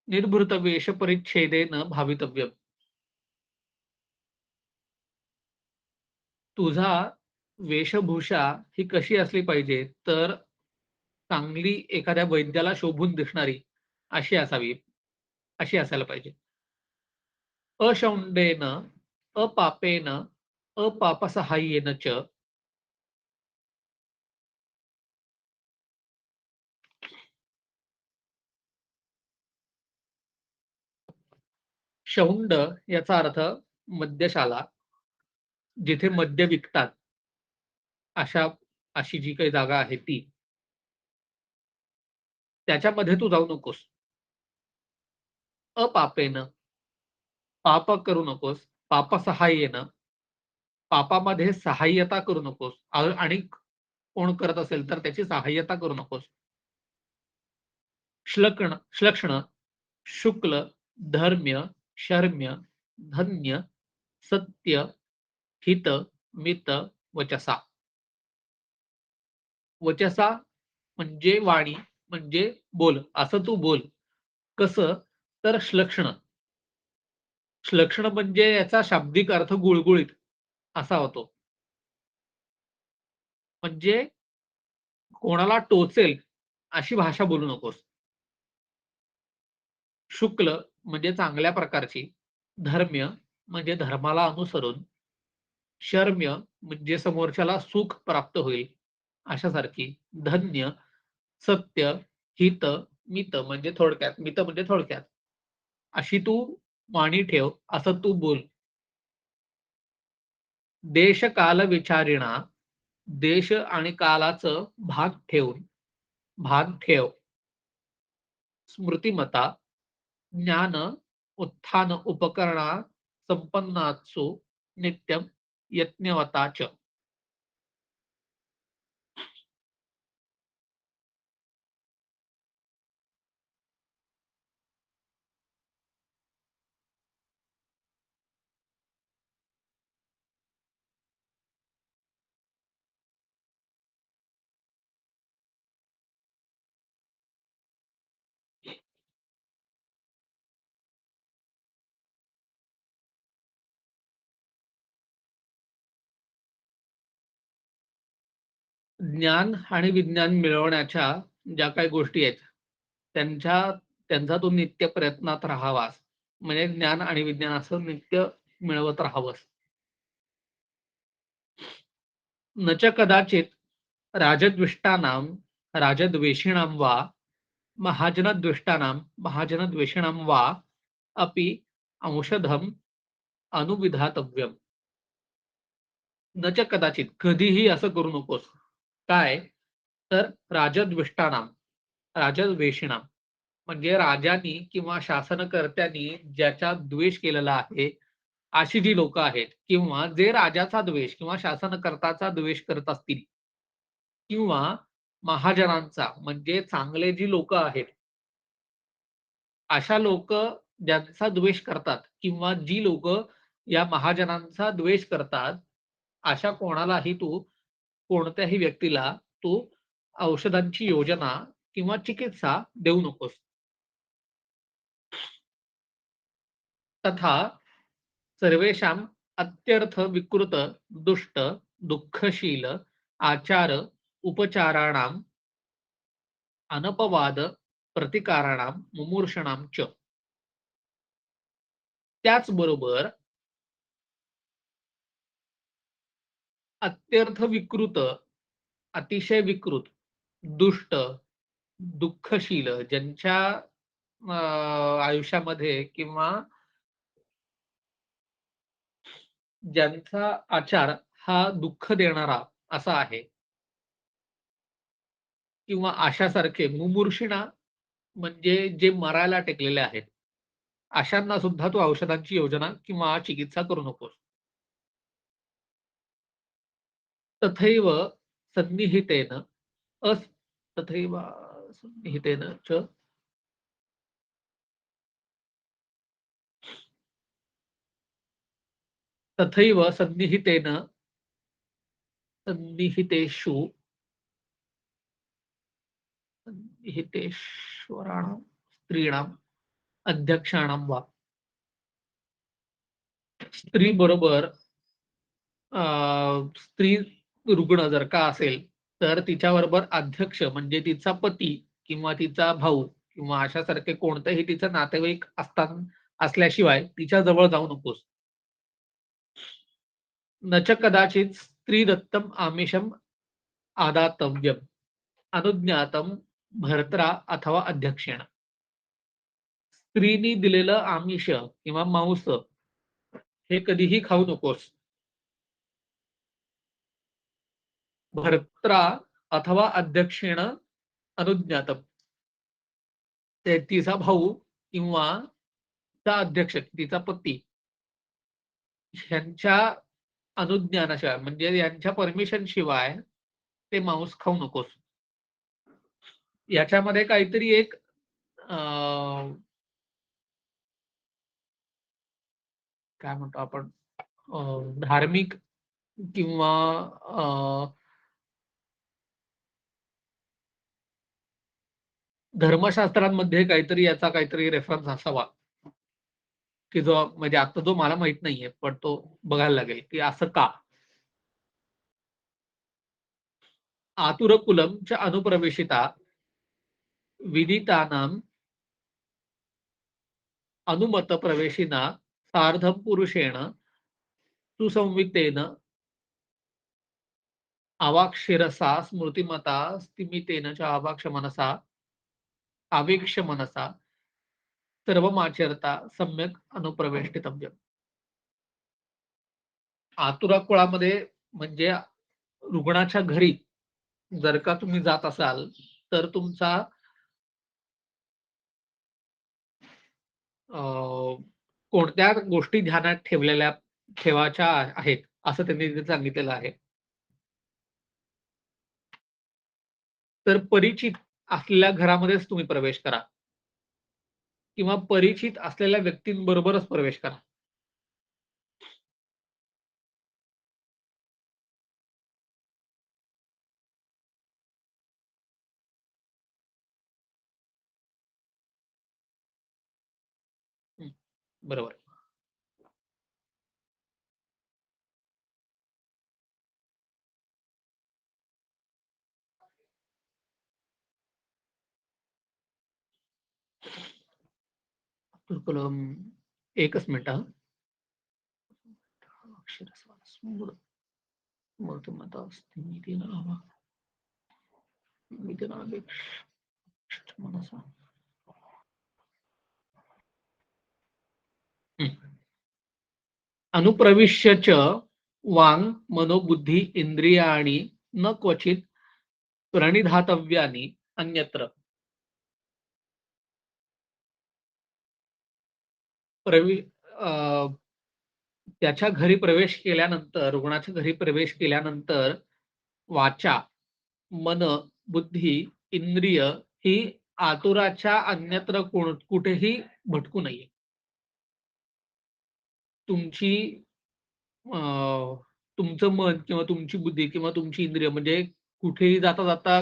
निर्भृतवेश परिच्छेदेन भावितव्यम. तुझा वेशभूषा ही कशी असली पाहिजे, तर चांगली एखाद्या वैद्याला शोभून दिसणारी अशी असावी, अशी असायला पाहिजे. अशौंडेन, अपापेन, अपापसहाय्येन च. शौंड याचा अर्थ मद्यशाला, जिथे मद्य विकतात, अशा अशी जी काही जागा आहे ती. त्याच्यामध्ये तू जाऊ नकोस. अपापेन, पाप करू नकोस. पापसहाय्येन, पापामध्ये सहाय्यता करू नकोस. आणि कोण करत असेल तर त्याची सहाय्यता करू नकोस. श्लक्ष्ण, शुक्ल, धर्म्य, शर्म्य, धन्य, सत्य, हित, मित, वचसा. वचसा म्हणजे वाणी, म्हणजे बोल, असं तू बोल. कसं? तर श्लक्षण. श्लक्षण म्हणजे याचा शाब्दिक अर्थ गुळगुळीत असा होतो. म्हणजे कोणाला टोचेल अशी भाषा बोलू नकोस. शुक्ल म्हणजे चांगल्या प्रकारची. धर्म्य म्हणजे धर्माला अनुसरून. शर्म्य म्हणजे समोरच्याला सुख प्राप्त होईल अशासारखी. धन्य, सत्य, हित, मित म्हणजे थोडक्यात. मित म्हणजे थोडक्यात. अशी तू वाणी ठेव, असं तू बोल. देश काल विचारिणा, देश आणि कालाचं भाग ठेव. स्मृतिमता, ज्ञान, उत्थान उपकरणा संपन्नासु नित्यम यज्ञवता च. ज्ञान आणि विज्ञान मिळवण्याच्या ज्या काही गोष्टी आहेत, त्यांचा तू नित्य प्रयत्नात राहावास. म्हणजे ज्ञान आणि विज्ञान असं नित्य मिळवत राहावंस. न च कदाचित राजद्विष्टानां राजद्वेषिणां वा महाजनद्वेषिणां वा अपि औषधम् अनुविधातव्यम्. न च कदाचित कधीही असं करू नकोस. काय? तर राजद्वेषिणां म्हणजे राजांनी किंवा शासनकर्त्यांनी ज्याचा द्वेष केलेला आहे, अशी जी लोकं आहेत किंवा जे राजाचा द्वेष किंवा शासनकर्ताचा द्वेष करत असतील किंवा महाजनांचा म्हणजे चांगले जी लोकं आहेत, अशा लोकं ज्यांचा द्वेष करतात किंवा जी लोकं या महाजनांचा द्वेष करतात, अशा कोणालाही तू कोणत्याही व्यक्तीला तू औषधांची योजना किंवा चिकित्सा देऊ नकोस. तथा सर्वेषां अत्यर्थ विकृत, दुष्ट, दुःखशील आचार उपचाराणां अनपवाद प्रतिकाराणां मुमूर्षणां च. त्याचबरोबर अत्यर्थ विकृत, अतिशय विकृत, दुष्ट, दुःखशील ज्यांच्या आयुष्यामध्ये किंवा ज्यांचा आचार हा दुःख देणारा असा आहे किंवा अशासारखे मुमूर्षिणा म्हणजे जे मरायला टेकलेले आहेत. अशांना सुद्धा तू औषधांची योजना किंवा चिकित्सा करू नकोस. तथैव सन्निहितेन अस तथैव सन्निहितेन च तथैव सन्निहितेषु सन्निहितेश्वराणां स्त्रीणाम् अध्यक्षाणां वा स्त्री बरोबर स्त्री रुग्ण जर का असेल, तर तिच्याबरोबर अध्यक्ष म्हणजे तिचा पती किंवा तिचा भाऊ किंवा अशासारखे कोणतेही तिचे नातेवाईक असल्याशिवाय तिच्या जवळ जाऊ नकोस. न च कदाचित स्त्रीदत्तम आमिषम आदातव्यम अनुज्ञातम भर्त्रा अथवा अध्यक्षेण. स्त्रीनी दिलेलं आमिष किंवा मांस हे कधीही खाऊ नकोस. भर्त्रा अथवा अध्यक्षेण अनुज्ञातम. ते तिचा भाऊ किंवा तिचा अध्यक्ष, तिचा पती ह्यांच्या अनुज्ञानाशिवाय म्हणजे यांच्या परमिशन शिवाय ते मांस खाऊ नकोस. याच्यामध्ये काहीतरी एक काय म्हणतो आपण धार्मिक किंवा धर्मशास्त्रांमध्ये काहीतरी याचा काहीतरी रेफरन्स असावा, की जो म्हणजे आता जो मला माहित नाहीये, पण तो बघायला लागेल, की असं का? आतुरकुलं च अनुप्रवेशिता विदितानां अनुमतप्रवेशिना सार्धं पुरुषेण सुसंवितेन अवाक्षिरसा स्मृतिमता स्तिमितेन च अवाक्ष मनसा आवेक्ष मनसा सर्वमाचरता सम्यक अनुप्रवेष्टितव्यम्. आतुरा कुळामध्ये म्हणजे रुग्णाच्या घरी जर का तुम्ही जात असाल, तर तुमचा अ, कोणत्या गोष्टी ध्यानात ठेवायच्या आहेत, असं त्यांनी तिथे सांगितलेलं आहे. तर परिचित असलेल्या घरामध्येच तुम्ही प्रवेश करा किंवा परिचित असलेल्या व्यक्तींबरोबरच प्रवेश करा. हं, बरोबर. कलम एकच मिनिट हां. अक्षरस्वरस्मृत मूर्तिमता स्थिती नाम मनसा. अनुप्रविश्य च वांग मनोबुद्धी इंद्रियाणी न क्वचित प्रणिधातव्यानी अन्यत्र. प्रवि अ, त्याच्या घरी प्रवेश केल्यानंतर, रुग्णाच्या घरी प्रवेश केल्यानंतर वाचा, मन, बुद्धी, इंद्रिय ही आतुराच्या अन्यत्र कुठेही भटकू नये. तुमची अ, तुमचं मन किंवा तुमची बुद्धी किंवा तुमची इंद्रिय म्हणजे कुठेही जाता-जाता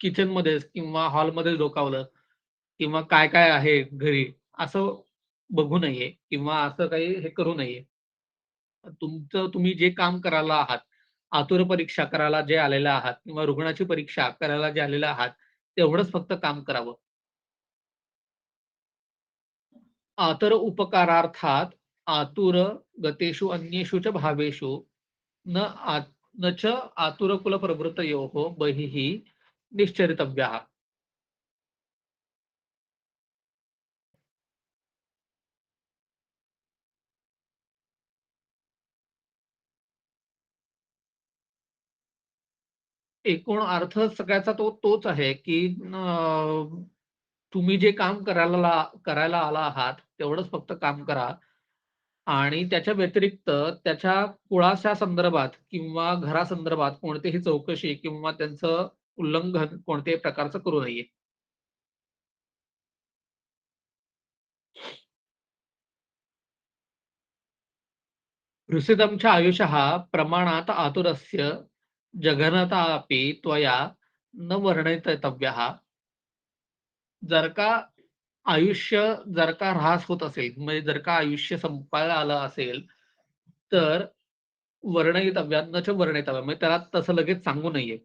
किचनमध्येच किंवा हॉलमध्ये डोकावलं किंवा काय-काय आहे घरी असं बघू नये किंवा असं काही हे करू नये. तुमचं तुम्ही जे काम करायला आहात, आतुर परीक्षा करायला जे आलेले आहात किंवा रुग्णाची परीक्षा करायला जे आलेले आहात, तेवढंच फक्त काम करावं. आतर उपकारार्थात आतुर गतेषु अन्येषु च भावेषु न आत न च आतुरकुलप्रवृत्तयोः बहिः निश्चरितव्याः. एकूण अर्थ सगळ्याचा तोच आहे, की तुम्ही जे काम करायला आला आहात, तेवढंच फक्त काम करा आणि त्याच्या व्यतिरिक्त त्याच्या कुळाच्या संदर्भात किंवा घरासंदर्भात कोणतीही चौकशी किंवा त्यांचं उल्लंघन कोणत्याही प्रकारचं करू नये. ऋषिदं च आयुषः प्रमाणात आतुरस्य जघनता अपि त्वया न वर्णयितव्यः. जर का आयुष्य जर का ऱ्हास होत असेल, म्हणजे जर का आयुष्य संपायला आलं असेल, तर वर्णयितव्या न च वर्णयितव्या म्हणजे त्याला तसं लगेच सांगू नये.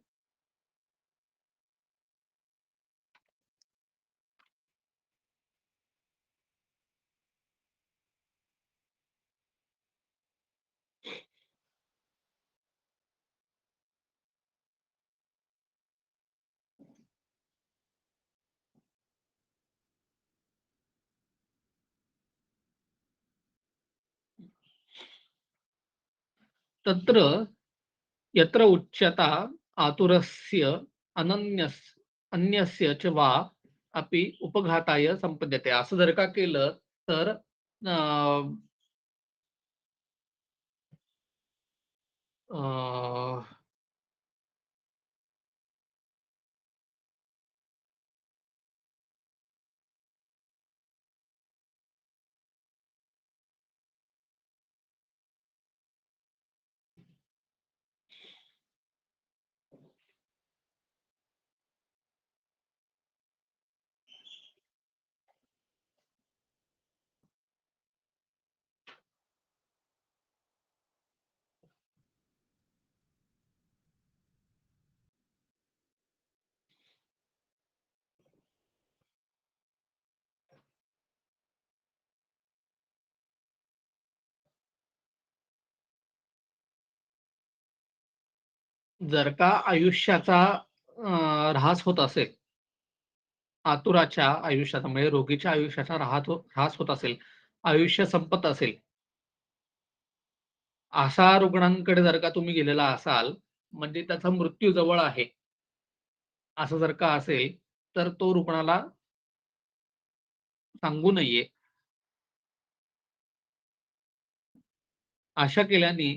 तत्र यत्र उच्यता आतुरस्य अन्यस्य च वा अपि उपघाताय संपद्यते. असं जर का केलं तर अ, अ, जर का आयुष्याचा ऱ्हास होत असेल, आतुराच्या आयुष्याचा म्हणजे रोगीच्या आयुष्याचा ऱ्हास होत असेल, आयुष्य संपत असेल, अशा रुग्णांकडे जर का तुम्ही गेलेला असाल, म्हणजे त्याचा मृत्यू जवळ आहे, असं जर का असेल, तर तो रुग्णाला सांगू नये. अशा केल्याने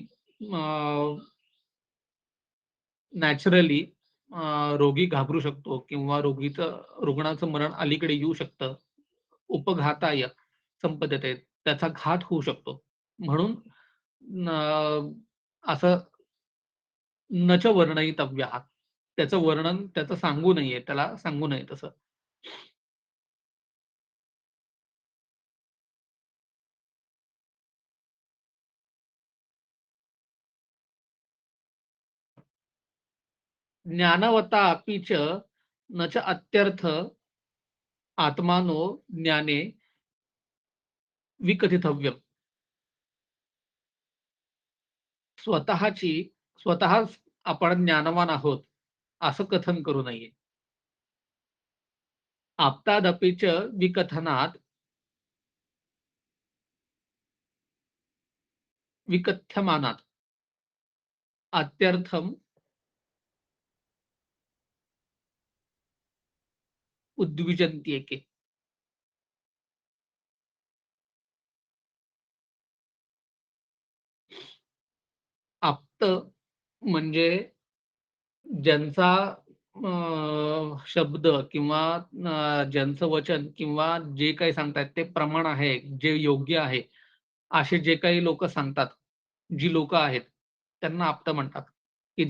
नॅचरली रोगी घाबरू शकतो किंवा रुग्णाचं मरण अलीकडे येऊ शकतं. उपघाताय संपद्यते. त्याचा घात होऊ शकतो. म्हणून असं न च वर्णयितव्यः. त्याचं वर्णन त्याचं सांगू नये. त्याला सांगू नये तसं. ज्ञानवता अपि च न च अत्यर्थ आत्मानो ज्ञाने विकथितव्यम. स्वतःच आपण ज्ञानवान आहोत असं कथन करू नये. आप्तादपि च विकथनात् विकथ्यमानात् अत्यर्थम उद्विजन्त्येके. आप्त म्हणजे ज्यांचा शब्द किंवा ज्यांचं वचन किंवा जे काही सांगतायत ते प्रमाण आहे, जे योग्य आहे, असे जे काही लोकं सांगतात, जी लोकं आहेत, त्यांना आप्त म्हणतात, की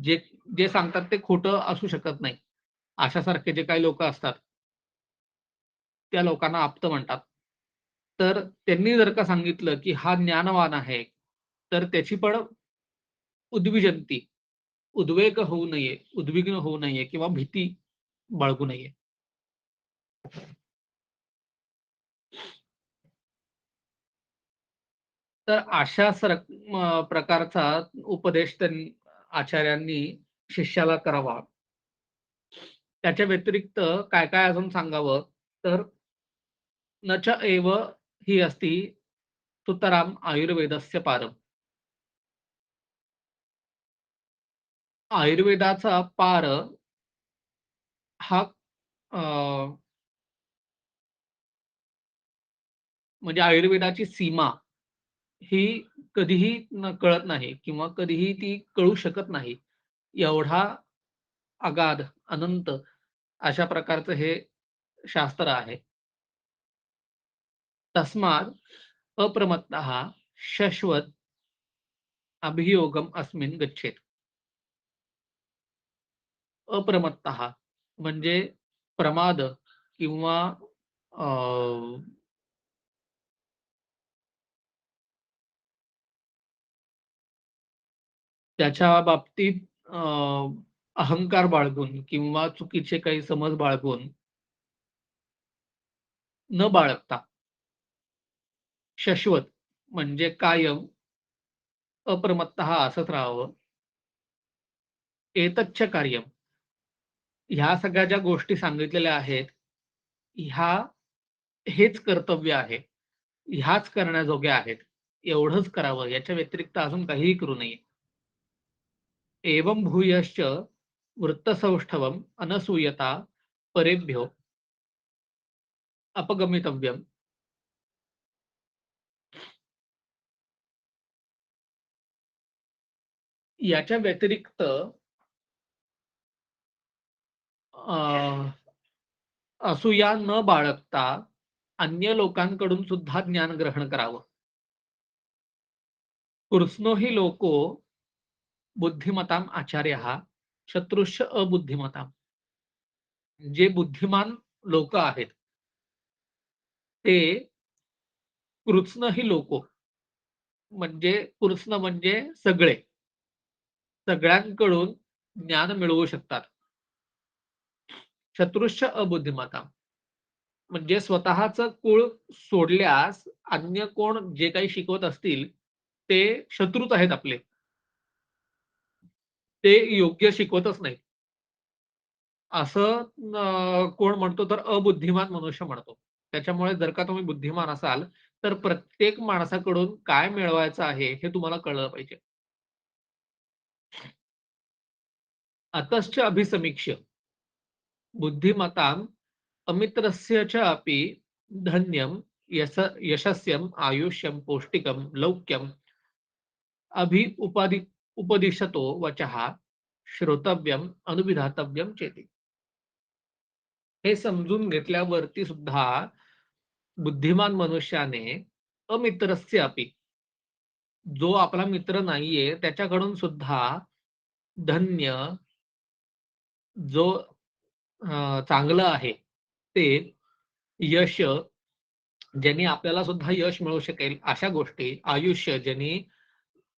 जे जे सांगतात ते खोटं असू शकत नाही. अशासारखे जे काही लोकं असतात, त्या लोकांना आप्त म्हणतात. तर त्यांनी जर का सांगितलं, की हा ज्ञानवान आहे, तर त्याची पण उद्विजंती, उद्वेग होऊ नये, उद्विग्न होऊ नये किंवा भीती बाळगू नये. तर अशा प्रकारचा उपदेश आचार्यांनी शिष्याला करावा. त्याच्या व्यतिरिक्त काय-काय अजून सांगावं, तर न च एव ही अस्ति सुतराम आयुर्वेदस्य पारं. आयुर्वेदाचा पार हा अ, म्हणजे आयुर्वेदाची सीमा ही कधीही कळत नाही किंवा कधीही ती कळू शकत नाही. एवढा अगाध, अनंत अशा प्रकारचं हे शास्त्र आहे. तस्मात् अप्रमत्तः शश्वत अभियोगम अस्मिन् गच्छेत. अप्रमत्तः म्हणजे प्रमाद किंवा अ, त्याच्या बाबतीत अहंकार बाळगून किंवा चुकीचे काही समज बाळगून न बाळगता शाश्वत म्हणजे कायम अप्रमत्तः असंच राहावं. एतच्च कार्यम ह्या सगळ्या ज्या गोष्टी सांगितलेल्या आहेत, ह्या हेच कर्तव्य आहे. ह्याच करण्याजोग्या आहेत. एवढंच करावं. याच्या व्यतिरिक्त अजून काहीही करू नये. एवं भूयश्च वृत्तसौष्ठवम् अनसूयता परेभ्यो अपगमितव्यम्. याच्या व्यतिरिक्त अ, असूया न बाळगता अन्य लोकांकडून सुद्धा ज्ञान ग्रहण करावं. कृत्स्नो हि लोको बुद्धिमताम् आचार्यः शत्रुश्च अबुद्धिमताम्. जे बुद्धिमान लोकं आहेत, ते कृत्स्न ही लोको म्हणजे कृत्स्न म्हणजे सगळे. सगळ्यांकडून ज्ञान मिळवू शकतात. शत्रुश्च अबुद्धिमताम्. म्हणजे स्वतःचं कुळ सोडल्यास अन्य कोण जे काही शिकवत असतील, ते शत्रूच आहेत आपले. ते योग्य शिकवतच नाहीत. असं कोण म्हणतो तर अबुद्धिमान मनुष्य म्हणतो. त्याच्यामुळे जर का तुम्ही बुद्धिमान असाल, तर प्रत्येक माणसाकडून काय मिळवायचं आहे, हे तुम्हाला कळलं पाहिजे. अतश्च अभिसमीक्ष्य बुद्धिमतां अमित्रस्य च अपि धन्यं यशस्यम् आयुष्यं पौष्टिकं लौक्यं अभि उपादि उपदिशतो वचः श्रोतव्यम अनुविधातव्यम चेती. हे समजून घेतल्यावरती सुद्धा बुद्धिमान मनुष्याने अमित्रस्य अपि जो आपला मित्र नाहीये त्याच्याकडून सुद्धा धन्य जो चांगलं आहे ते यश ज्यांनी आपल्याला सुद्धा यश मिळू शकेल अशा गोष्टी, आयुष्य ज्यांनी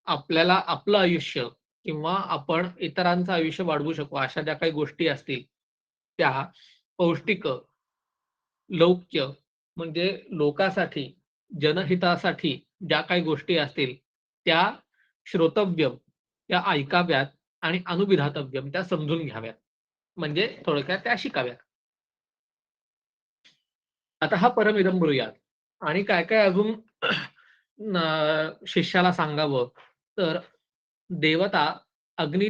आपल्याला आपलं आयुष्य किंवा आपण इतरांचं आयुष्य वाढवू शकू अशा ज्या काही गोष्टी असतील, त्या पौष्टिक लौक्य म्हणजे लोकासाठी, जनहितासाठी ज्या काही गोष्टी असतील त्या श्रोतव्यम, त्या ऐकाव्यात आणि अनुविधातव्यम त्या समजून घ्याव्यात. म्हणजे थोडक्यात त्या शिकाव्यात. आता हा परमिदम ब्रूयात. आणि काय काय अजून शिष्याला सांगावं तर देवता, अग्नी,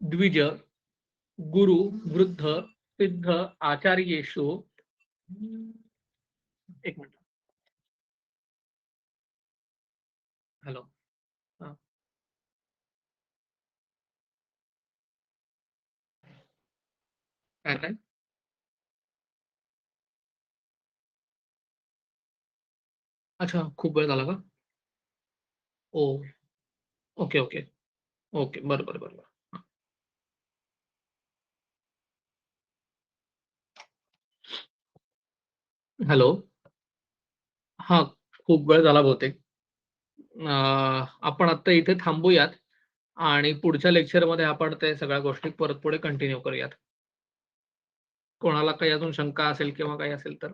द्विज, गुरु, वृद्ध, सिद्ध, आचार्येषु. एक मिनिट. हॅलो. हा. काय काय? अच्छा, खूप वेळ झाला का? ओ. Okay, okay. ओके. बरं, बरं, बरं, बरं. हॅलो. हां, खूप वेळ झाला बहुतेक. आपण आता इथे थांबूयात आणि पुढच्या लेक्चरमध्ये आपण ते सगळ्या गोष्टी परत पुढे कंटिन्यू करूयात. कोणाला काही अजून शंका असेल किंवा काही असेल तर?